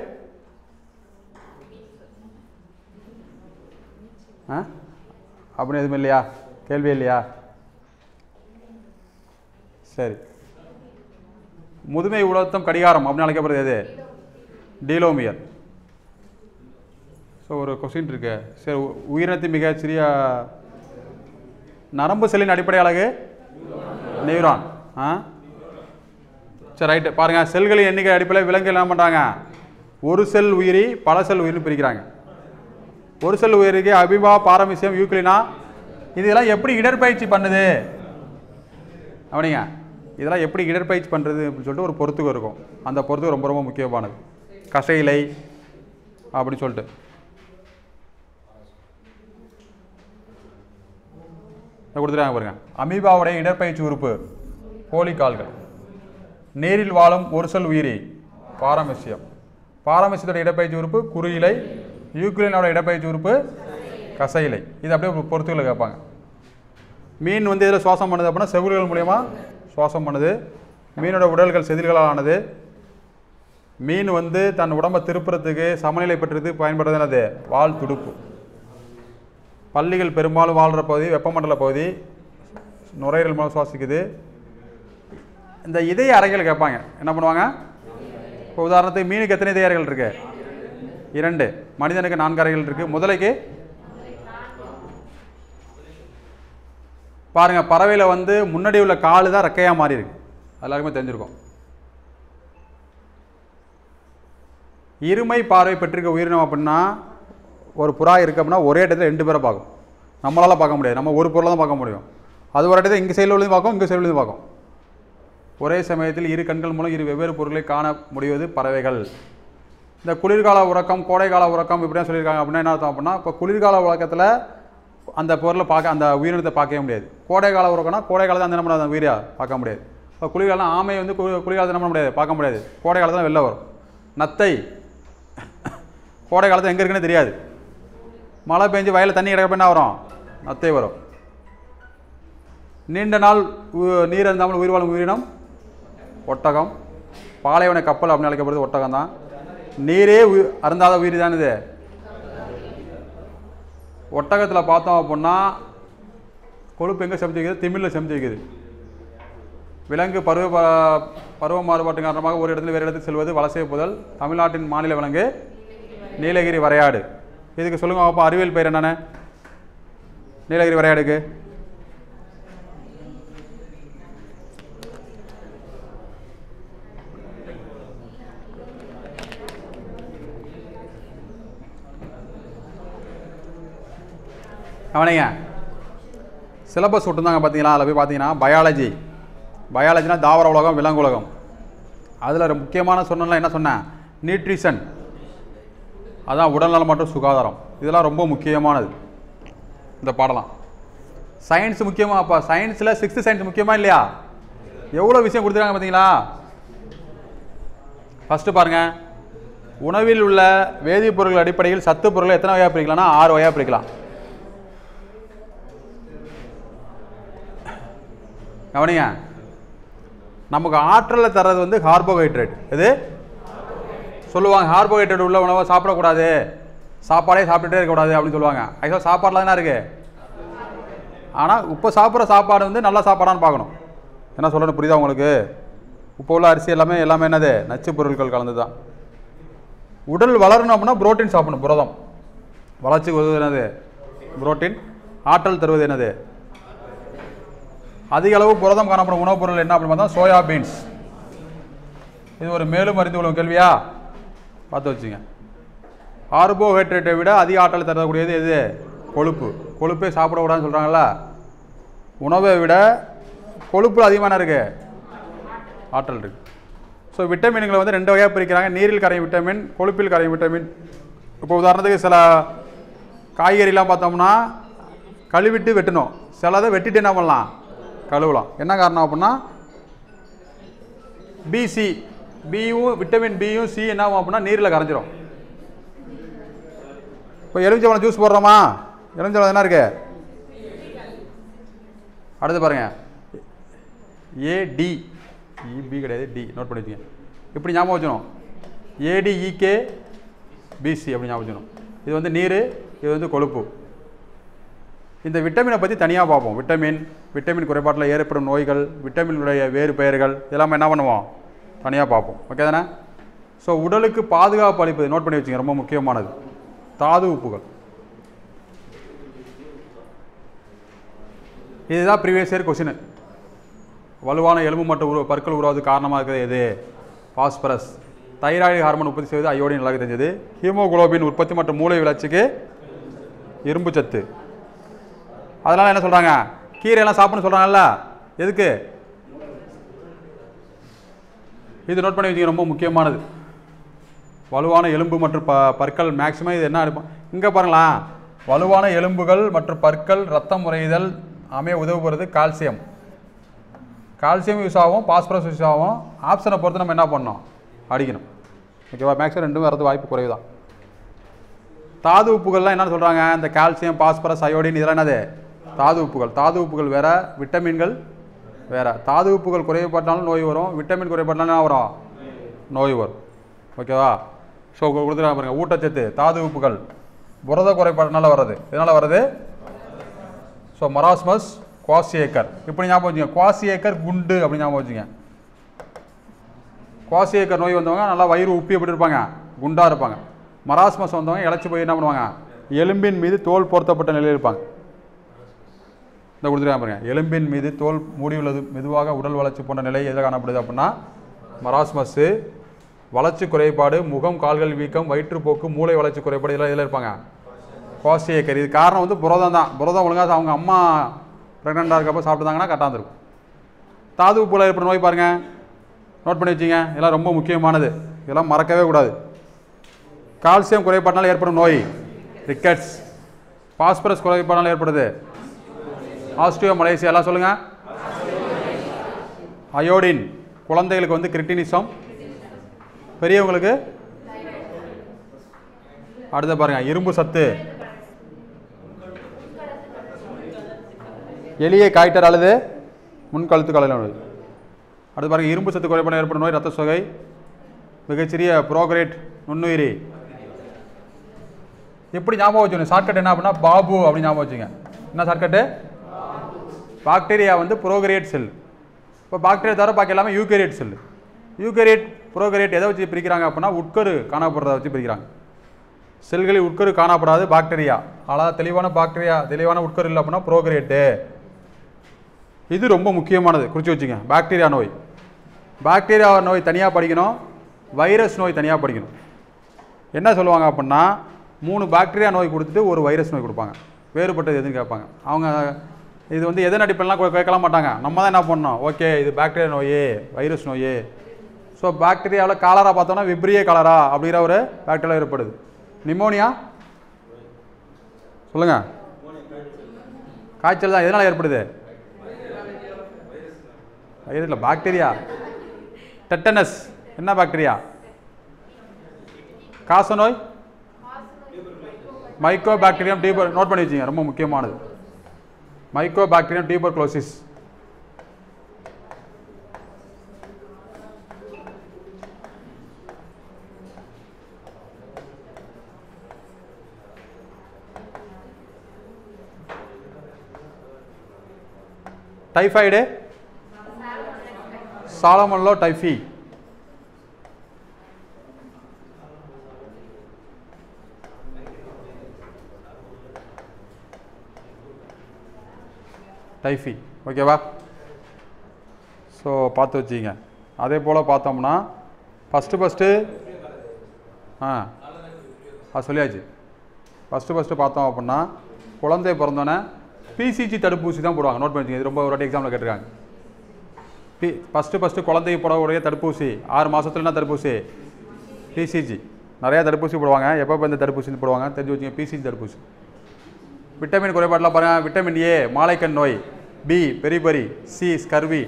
அப்படின்னு எதுவுமே இல்லையா? கேள்வி இல்லையா? சரி. முதுமை உலர்த்தும் கடிகாரம் அப்படின்னு அழைக்கப்படுறது எது? டீலோமியர். ஸோ ஒரு கொஸ்டின் இருக்கு. சரி, உயிரினத்தின் மிக சிறிய நரம்பு செல்லின் அடிப்படை அலகு நியூரான். சரி, ரைட்டு. பாருங்கள், செல்களின் எண்ணிக்கை அடிப்படையில் விலங்குகள் என்ன பண்ணுறாங்க? ஒரு செல் உயிரி, பல செல் உயிரின்னு பிரிக்கிறாங்க. ஒரு செல் உயிரிக்கு அபிபா, பாரமிசியம், யூக்ளினா. இதெல்லாம் எப்படி இடற்பயிற்சி பண்ணுது அப்படிங்க? இதெல்லாம் எப்படி இடற்பயிற்சி பண்ணுறது அப்படின்னு சொல்லிட்டு ஒரு பொறுத்துக்கு இருக்கும். அந்த பொறுத்துக்கு ரொம்ப ரொம்ப முக்கியமானது. கசையிலை அப்படின்னு சொல்லிட்டு கொடுத்துருக்காங்க பாருங்க. அமீபாவுடைய இடற்பயிற்சி உறுப்பு போலிகால்கள். நீரில் வாழும் ஒரு செல் உயிரி பாரமிசியம். பாரமிசியத்தோட இடப்பயிற்சி உறுப்பு குறுயிலை. யூக்ளினோட இடப்பயிற்சி உறுப்பு கசையிலை. இது அப்படியே பொறுத்துக்களை கேட்பாங்க. மீன் வந்து இதில் சுவாசம் பண்ணுது அப்படின்னா செவில்கள் மூலயமா சுவாசம் பண்ணுது. மீனோட உடல்கள் செதில்களால் ஆனது. மீன் வந்து தன் உடம்பை திருப்புறத்துக்கு சமநிலை பெற்றது பயன்படுறது என்னது? வால் துடுப்பு. பல்லிகள் பெரும்பாலும் வாழ்கிற பகுதி வெப்பமண்டல பகுதி. நுரையீரல் மூலம் சுவாசிக்குது. இந்த இதய அறைகள் கேட்பாங்க. என்ன பண்ணுவாங்க? இப்போ உதாரணத்துக்கு மீனுக்கு எத்தனை இதய அறைகள் இருக்கு? 2. மனிதனுக்கு 4 அறைகள் இருக்கு. முதலைக்கு பாருங்க, பறவையில் வந்து முன்னாடி உள்ள காலு தான் ரெக்கையாக மாறி இருக்கு. எல்லாருக்குமே தெரிஞ்சிருக்கும். இருமை பார்வை பெற்றிருக்க உயிரினம் அப்படின்னா ஒரு புறா இருக்குது அப்படின்னா ஒரே இடத்துல 2 பேரை பார்க்கும். நம்மளால் பார்க்க முடியாது. நம்ம ஒரு பொருளை தான் பார்க்க முடியும். அது ஒரு இடத்துல இங்கே சைடில் உள்ளது பார்க்கும், இங்கே சைடில் உள்ளது பார்க்கும். ஒரே சமயத்தில் 2 கண்கள் மூலம் 2 வெவ்வேறு பொருட்களை காண முடிவது பறவைகள். இந்த குளிர்கால உறக்கம், கோடைக்கால உறக்கம் இப்படியா சொல்லியிருக்காங்க. அப்படின்னா என்ன அர்த்தம் அப்படின்னா, இப்போ குளிர்கால உறக்கத்தில் அந்த பொருளை அந்த உயிரினத்தை பார்க்கவே முடியாது. கோடைக்கால உறக்கம்னா கோடை காலத்தில் அந்த என்ன பண்ணாது? அந்த உயிரை பார்க்க முடியாது. இப்போ குளிர்காலம் ஆமை வந்து குளிர்காலத்தில் என்ன பண்ண முடியாது? பார்க்க முடியாது. கோடை காலத்தில் வெளில வரும். நத்தை கோடை காலத்தில் எங்கே இருக்குன்னு தெரியாது. மழை பெஞ்சு வயலில் தண்ணி கிடக்கப்ப என்ன வரும்? நத்தை வரும். நீண்ட நாள் நீர் இருந்தாமல் உயிர் வாழும் உயிரினம் ஒட்டகம். பாலைவன கப்பல் அப்படின்னு அழைக்கப்படுறது ஒட்டகம் தான். நீரே அருந்தாத உயிர் தான் இது. ஒட்டகத்தில் பார்த்தோம் அப்படின்னா கொழுப்பு எங்கே செமிச்சு வைக்குது? திமிழில் செமிச்சு வைக்குது. விலங்கு பருவ மாறுபாட்டு காரணமாக ஒரு இடத்துல வேறு இடத்துக்கு செல்வது வலசை புதல். தமிழ்நாட்டின் மாநில விலங்கு நீலகிரி வரையாடு. இதுக்கு சொல்லுங்க அப்போ அறிவியல் பெயர் என்னென்ன? நீலகிரி வரையாடுக்கு கவனிங்க, சிலபஸ் விட்டுருந்தாங்க பார்த்தீங்களா? அதில் போய் பார்த்தீங்கன்னா பயாலஜினா தாவர உலகம், விலங்கு உலகம். அதில் முக்கியமான சொன்னலாம் என்ன சொன்னேன்? நியூட்ரிஷன், அதான் உடல்நலம் மற்றும் சுகாதாரம். இதெல்லாம் ரொம்ப முக்கியமானது இந்த பாடலாம். சயின்ஸ் முக்கியமாக? அப்போ சயின்ஸில் 6th சயின்ஸ் முக்கியமாக இல்லையா? எவ்வளோ விஷயம் கொடுத்துருக்காங்க பார்த்தீங்களா? ஃபஸ்ட்டு பாருங்கள், உணவில் உள்ள வேதிப்பொருட்கள் அடிப்படையில் சத்து பொருட்களை எத்தனை வகையாக பிரிக்கலாம்னா 6 வகையாக பிரிக்கலாம். கவனிங்க, நமக்கு ஆற்றலை தர்றது வந்து கார்போஹைட்ரேட். எது சொல்லுவாங்க? கார்போஹைட்ரேட் உள்ள உணவை சாப்பிடக்கூடாது, சாப்பாடே சாப்பிட்டுட்டே இருக்கக்கூடாது அப்படின்னு சொல்லுவாங்க. ஆக்சுவலாக சாப்பாடில் தானே இருக்குது. ஆனால் இப்போ சாப்பிட்ற சாப்பாடு வந்து நல்ல சாப்பாடான்னு பார்க்கணும். என்ன சொல்லணும் புரியுதா உங்களுக்கு? இப்போ உள்ள அரிசி எல்லாமே என்னது? நச்சு பொருட்கள் கலந்து தான். உடல் வளரணும் அப்படின்னா புரோட்டீன் சாப்பிடணும். புரதம் வளர்ச்சிக்கு உதவுவது என்னது? புரோட்டீன். ஆற்றல் தருவது என்னது? அதிக அளவு புரதம் காணப்படும் உணவுப் பொருள் என்ன அப்படின்னு பார்த்தா சோயா பீன்ஸ். இது ஒரு மேலும் அறிந்து கொள்ளும் கேள்வியா? பார்த்து வச்சுங்க. கார்போஹைட்ரேட்டை விட அதிக ஆற்றல் தரக்கூடியது எது? கொழுப்பு. கொழுப்பே சாப்பிடக்கூடாதுன்னு சொல்கிறாங்கல்ல. உணவை விட கொழுப்பு அதிகமான இருக்குது, ஆற்றல் இருக்குது. ஸோ விட்டமின்களை வந்து 2 வகையாக பிரிக்கிறாங்க. நீரில் கரையும் விட்டமின், கொழுப்பில் கரையும் விட்டமின். இப்போ உதாரணத்துக்கு சில காய்கறிலாம் பார்த்தோம்னா கழுவிட்டு வெட்டணும், சிலதை வெட்டிட்டு என்ன பண்ணலாம்? கழுவலாம். என்ன காரணம் அப்படின்னா பிசி, பியும் விட்டமின் பியும் சி என்ன ஆகும் அப்படின்னா நீரில் கரைஞ்சிரும். இப்போ எலுமிச்சம்பழம் ஜூஸ் போடுறோமா? எலுமிச்சம்பழம் என்ன இருக்கு? அடுத்து பாருங்க, ஏடி, இபி கிடையாது, டி நோட் பண்ணி வச்சுங்க. இப்படி ஞாபகம் வச்சுக்கணும். ஏடிஇகே பிசி அப்படி ஞாபகம் வச்சுக்கணும். இது வந்து நீர், இது வந்து கொழுப்பு. இந்த விட்டமினை பற்றி தனியாக பார்ப்போம். விட்டமின் குறைபாட்டில் ஏற்படும் நோய்கள், விட்டமினுடைய வேறு பெயர்கள் இதெல்லாம் என்ன பண்ணுவோம்? தனியாக பார்ப்போம். ஓகே தானே? ஸோ உடலுக்கு பாதுகாப்பு அளிப்பது நோட் பண்ணி வச்சுங்க, ரொம்ப முக்கியமானது. தாது உப்புகள். இதுதான் ப்ரீவியஸ் இயர் கொஸ்டின். வலுவான எலும்பு மற்றும் பற்கள் உருவாவது காரணமாக இருக்கிறது எது? பாஸ்பரஸ். தைராய்டு ஹார்மோன் உற்பத்தி செய்வது அயோடின் நல்லா தெரிஞ்சது. ஹீமோகுளோபின் உற்பத்தி மற்றும் மூளை வளர்ச்சிக்கு இரும்பு சத்து. அதனால என்ன சொல்கிறாங்க? கீரையெல்லாம் சாப்பிட்ணுன்னு சொல்கிறாங்கல்ல. எதுக்கு? இது நோட் பண்ணி வச்சுக்க, ரொம்ப முக்கியமானது. வலுவான எலும்பு மற்றும் பற்கள் மேக்சிமம் இது என்ன இருக்கும்? இங்கே பாருங்களா, வலுவான எலும்புகள் மற்றும் பற்கள், ரத்தம் முறைதல் அமைய உதவுகிறது கால்சியம். கால்சியம் யூஸ் ஆகும், பாஸ்பரஸ் யூஸ் ஆகும். ஆப்ஷனை பொறுத்து நம்ம என்ன பண்ணணும்? அடிக்கணும். ஓகேவா? மேக்ஸிமம் ரெண்டும் வரது வாய்ப்பு குறைவு தான். தாது உப்புகள்லாம் என்னென்னு சொல்கிறாங்க? இந்த கால்சியம், பாஸ்பரஸ், அயோடின் இதெல்லாம் என்னது? தாது உப்புகள். தாது உப்புகள் வேறு, விட்டமின்கள் வேறு. தாது உப்புகள் குறைபாட்டாலும் நோய் வரும், விட்டமின் குறைபாட்டாலும் என்ன வரும்? நோய் வரும். ஓகேவா? ஸோ கொடுத்துருக்காங்க பாருங்கள், ஊட்டச்சத்து, தாது உப்புகள், புரத குறைபாடுனால வர்றது. இதனால் வர்றது ஸோ மராஸ்மஸ், குவாசியேக்கர். இப்படி ஞாபகம் வச்சுங்க. குவாசியேக்கர் குண்டு அப்படி ஞாபகம் வச்சுங்க. குவாசியேக்கர் நோய் வந்தவங்க நல்லா வயிறு உப்பி எப்படி இருப்பாங்க? குண்டாக இருப்பாங்க. மராஸ்மஸ் வந்தவங்க இழைச்சி போய் என்ன பண்ணுவாங்க? எலும்பின் மீது தோல் பொருத்தப்பட்ட நிலையில் இருப்பாங்க. இந்த கொடுத்துருக்காங்க பாருங்க, எலும்பின் மீது தோல் மூடி உள்ளது, மெதுவாக உடல் வளர்ச்சி போன்ற நிலை எதில் காணப்படுது அப்படின்னா மராஸ்மஸ்ஸு. வளர்ச்சி குறைபாடு, முகம் கால்கள் வீக்கம், வயிற்றுப்போக்கு, மூளை வளர்ச்சி குறைபாடு இதெல்லாம் இதில் இருப்பாங்க. குவாசியேக்கர். இது காரணம் வந்து புரதம் தான். புரதம் ஒழுங்காக அவங்க அம்மா ப்ரெக்னெண்ட்டாக இருக்கப்போ சாப்பிட்டுதாங்கன்னா கரெக்டாக இருந்திருக்கும். தாது உப்புல ஏற்படும் நோய் பாருங்கள், நோட் பண்ணி வச்சிங்க. இதெல்லாம் ரொம்ப முக்கியமானது, இதெல்லாம் மறக்கவே கூடாது. கால்சியம் குறைபாட்டினால் ஏற்படும் நோய் ரிக்கெட்ஸ். பாஸ்பரஸ் குறைபாட்டினால் ஏற்படுது ஆஸ்டியோ மலேசியா. எல்லாம் சொல்லுங்கள். அயோடின். குழந்தைகளுக்கு வந்து கிரிட்டினிசம், பெரியவங்களுக்கு அடுத்த பாருங்கள் இரும்பு சத்து. எளிய காய்டர் அல்லது முன்கழுத்து கலையில் நோய். அடுத்து பாருங்கள் இரும்பு சத்து குறைபாடு ஏற்படும் நோய் ரத்த சோகை. மிகச்சிறிய புரோகரேட் நுண்ணுயிரி. எப்படி ஞாபகம் வச்சுக்கணும்? ஷார்ட்கட் என்ன அப்படின்னா பாபு அப்படி ஞாபகம் வச்சுங்க. என்ன ஷார்ட்கட்டு? பாக்டீரியா வந்து புரோகரியேட் செல். இப்போ பாக்டீரியா தவிர பாக்கி எல்லாமே யூகேரியேட் செல். யூகேரியேட் புரோகரியேட் எதை வச்சு பிரிக்கிறாங்க அப்படின்னா உட்கரு காணப்படுறதை வச்சு பிரிக்கிறாங்க. செல்களில் உட்கரு காணப்படாது பாக்டீரியா. அதாவது தெளிவான பாக்டீரியா, தெளிவான உட்கரு இல்லை அப்படின்னா புரோகரியேட்டு. இது ரொம்ப முக்கியமானது, குறித்து வச்சுங்க. பாக்டீரியா நோய், பாக்டீரியா நோய் தனியாக படிக்கணும், வைரஸ் நோய் தனியாக படிக்கணும். என்ன சொல்லுவாங்க அப்படின்னா 3 பாக்டீரியா நோய் கொடுத்துட்டு ஒரு வைரஸ் நோய் கொடுப்பாங்க. வேறுபட்டது எதுன்னு கேட்பாங்க. அவங்க இது வந்து எதன் அடிப்படையிலாம் கேட்கலாம் மாட்டாங்க. நம்ம தான் என்ன பண்ணணும், ஓகே இது பாக்டீரியா நோய், வைரஸ் நோய். ஸோ பாக்டீரியாவில் காலரா பார்த்தோம்னா விப்ரியே காலரா அப்படிங்கிற ஒரு பாக்டீரியா ஏற்படுது. நிமோனியா சொல்லுங்கள், காய்ச்சல் தான். எதனால் ஏற்படுது? வைரஸில் பாக்டீரியா. டெட்டனஸ் என்ன பாக்டீரியா? காச நோய் மைக்கோ பாக்டீரியம் டியூபர். நோட் பண்ணி வச்சுங்க, ரொம்ப முக்கியமானது. Mycobacterium tuberculosis. Typhoid Salmonella typhi. Typhi ஓகேவா? ஸோ பார்த்து வச்சிங்க. அதே போல் பார்த்தோம்னா ஃபஸ்ட்டு அது சொல்லியாச்சு. ஃபஸ்ட்டு பார்த்தோம் அப்படின்னா குழந்தை பிறந்தோன்னே பிசிஜி தடுப்பூசி தான் போடுவாங்க. நோட் பண்ணிச்சிங்க, இது ரொம்ப ஒரு வாட்டி எக்ஸாமில் கேட்டிருக்காங்க. ஃபஸ்ட்டு குழந்தைக்கு போடக்கூடிய தடுப்பூசி 6 மாதத்துல என்ன தடுப்பூசி? பிசிஜி. நிறையா தடுப்பூசி போடுவாங்க. எப்போ இந்த தடுப்பூசி போடுவாங்க தெரிஞ்சு வச்சுங்க. பிசிஜி தடுப்பூசி. விட்டமின் குறைபாடெலாம் பாருங்கள். விட்டமின் ஏ மாலைக்கண் நோய், B beriberi, C scurvy,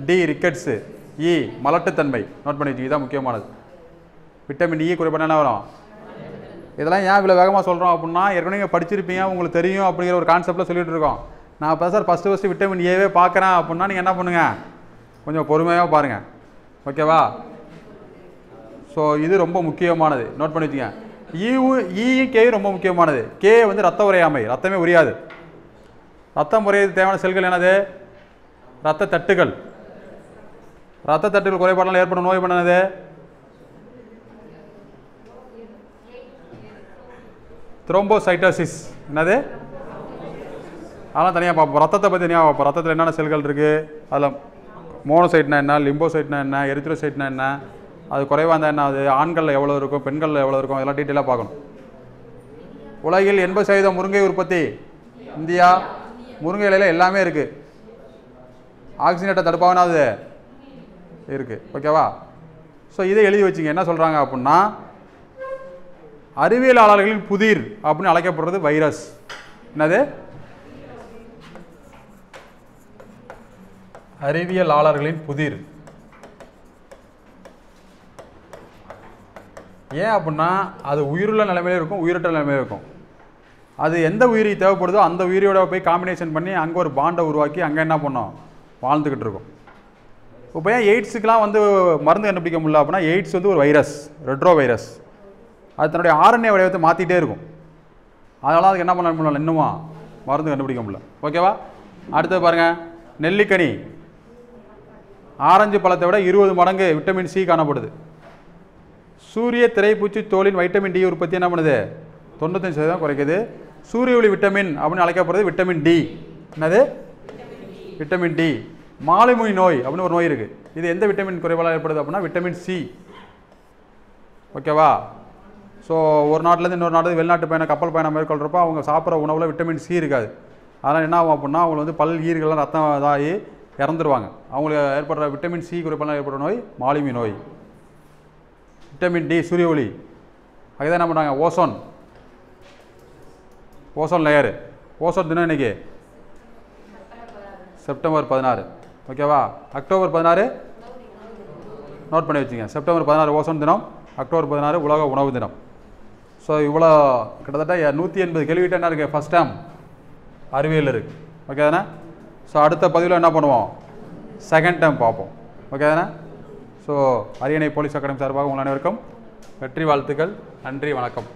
D rickets, E மலட்டுத்தன்மை. நோட் பண்ணி வச்சுங்க, இதுதான் முக்கியமானது. விட்டமின் இ குறைபாடு என்ன வரும்? இதெல்லாம் ஏன் இவ்வளோ வேகமாக சொல்கிறோம் அப்படின்னா ஏற்கனவே படிச்சிருப்பீங்க, உங்களுக்கு தெரியும் அப்படிங்கிற ஒரு கான்செப்டில் சொல்லிட்டு இருக்கோம். நான் இப்போ சார் ஃபஸ்ட்டு விட்டமின் ஏவே பார்க்குறேன் அப்படின்னா நீங்கள் என்ன பண்ணுங்கள், கொஞ்சம் பொறுமையாக பாருங்கள். ஓகேவா? ஸோ இது ரொம்ப முக்கியமானது. நோட் பண்ணி வச்சுங்க. ஈயும் கேயும் ரொம்ப முக்கியமானது. கே வந்து ரத்த உரையாமை, ரத்தமே உரியாது. ரத்தம் உரையாது தேவையான செல்கள் என்னது? ரத்த தட்டுகள். ரத்த தட்டுகள் குறைபாடுலாம் ஏற்படும் நோய் பண்ணது த்ரோம்போசைட்டோசிஸ். என்னது? அதெல்லாம் தனியாக பார்ப்போம். ரத்தத்தை பற்றி தனியாக பார்ப்போம். ரத்தத்தில் என்னென்ன செல்கள் இருக்குது, அதில் மோனோசைட்னா என்ன, லிம்போசைட்னா என்ன, எரித்ரோசைட்னா என்ன, அது குறைவாக இருந்தால் என்ன, அது ஆண்களில் எவ்வளோ இருக்கும், பெண்களில் எவ்வளோ இருக்கும், இதெல்லாம் டீட்டெயிலாக பார்க்கணும். உலகில் 80% முருங்கை உற்பத்தி இந்தியா. முருங்கை இலையில் எல்லாமே இருக்குது. ஆக்சிஜனேட்டை தடுப்பாகனா அது இருக்குது. ஓகேவா? ஸோ இதை எழுதி வச்சுங்க. என்ன சொல்கிறாங்க அப்படின்னா அறிவியலாளர்களின் புதிர் அப்படின்னு அழைக்கப்படுறது வைரஸ். என்னது? அறிவியலாளர்களின் புதிர். ஏன் அப்படின்னா அது உயிருள்ள நிலைமையில இருக்கும், உயிரற்ற நிலைமையில இருக்கும். அது எந்த உயிரி தேவைப்படுதோ அந்த உயிரியோட போய் காம்பினேஷன் பண்ணி அங்கே ஒரு பாண்டை உருவாக்கி அங்கே என்ன பண்ணோம், வாழ்ந்துக்கிட்டு இருக்கும். இப்போ ஏன் எய்ட்ஸுக்கெலாம் வந்து மருந்து கண்டுபிடிக்க முடியல அப்படின்னா எய்ட்ஸ் வந்து ஒரு வைரஸ், ரெட்ரோ வைரஸ். அது தன்னுடைய ஆர்என்ஏ வடிவத்தை மாற்றிட்டே இருக்கும். அதனால அதுக்கு என்ன பண்ண முடியல, இன்னுமா மருந்து கண்டுபிடிக்க முடியல. ஓகேவா? அடுத்து பாருங்கள், நெல்லிக்கனி. ஆரஞ்சு பழத்தை விட 20 மடங்கு விட்டமின் சி காணப்படுது. சூரிய திரைப்பூச்சி தோலின் வைட்டமின் டி உற்பத்தி என்ன பண்ணுது? 95% குறைக்குது. சூரிய ஒளி விட்டமின் அப்படின்னு அழைக்கப்படுறது விட்டமின் டி. என்னது? Vitamin D. மாலைமுனி நோய் அப்படின்னு ஒரு நோய் இருக்குது. இது எந்த விட்டமின் குறைபாடாக ஏற்படுது அப்படின்னா விட்டமின் சி. ஓகேவா? ஸோ ஒரு நாட்டிலேருந்து இன்னொரு நாட்டுக்கு வெளிநாட்டு பயணம், கப்பல் பயணம் மேற்கொள்கிறப்போ அவங்க சாப்பிட்ற உணவில் விட்டமின் சி இருக்காது. அதனால் என்ன ஆகும் அப்படின்னா அவங்க வந்து பல் ஈர்கள்லாம் ரத்தம் இதாகி இறந்துருவாங்க. அவங்களுக்கு ஏற்படுற விட்டமின் சி குறைபாடால் ஏற்படுற நோய் மாலிமி நோய். விட்டமின் டி சூரிய ஒளி. அதுதான் என்ன பண்ணுறாங்க, ஓசோன் லேயரு. ஓசோன் தினம் இன்னைக்கு செப்டம்பர் 16. ஓகேவா? அக்டோபர் 16 நோட் பண்ணி வச்சுங்க. செப்டம்பர் 16 ஓசோன் தினம், அக்டோபர் 16 உலக உணவு தினம். ஸோ இவ்வளோ கிட்டத்தட்ட 180 கேள்விகிட்ட என்ன இருக்குது, ஃபஸ்ட் டைம் அறிவியல் இருக்குது. ஓகே தானே? ஸோ அடுத்த பதிவில் என்ன பண்ணுவோம், செகண்ட் டைம் பார்ப்போம். ஓகே தானே? ஸோ அரியணை போலீஸ் அகாடமி சார்பாக உங்கள் அனைவருக்கும் வெற்றி வாழ்த்துக்கள். நன்றி, வணக்கம்.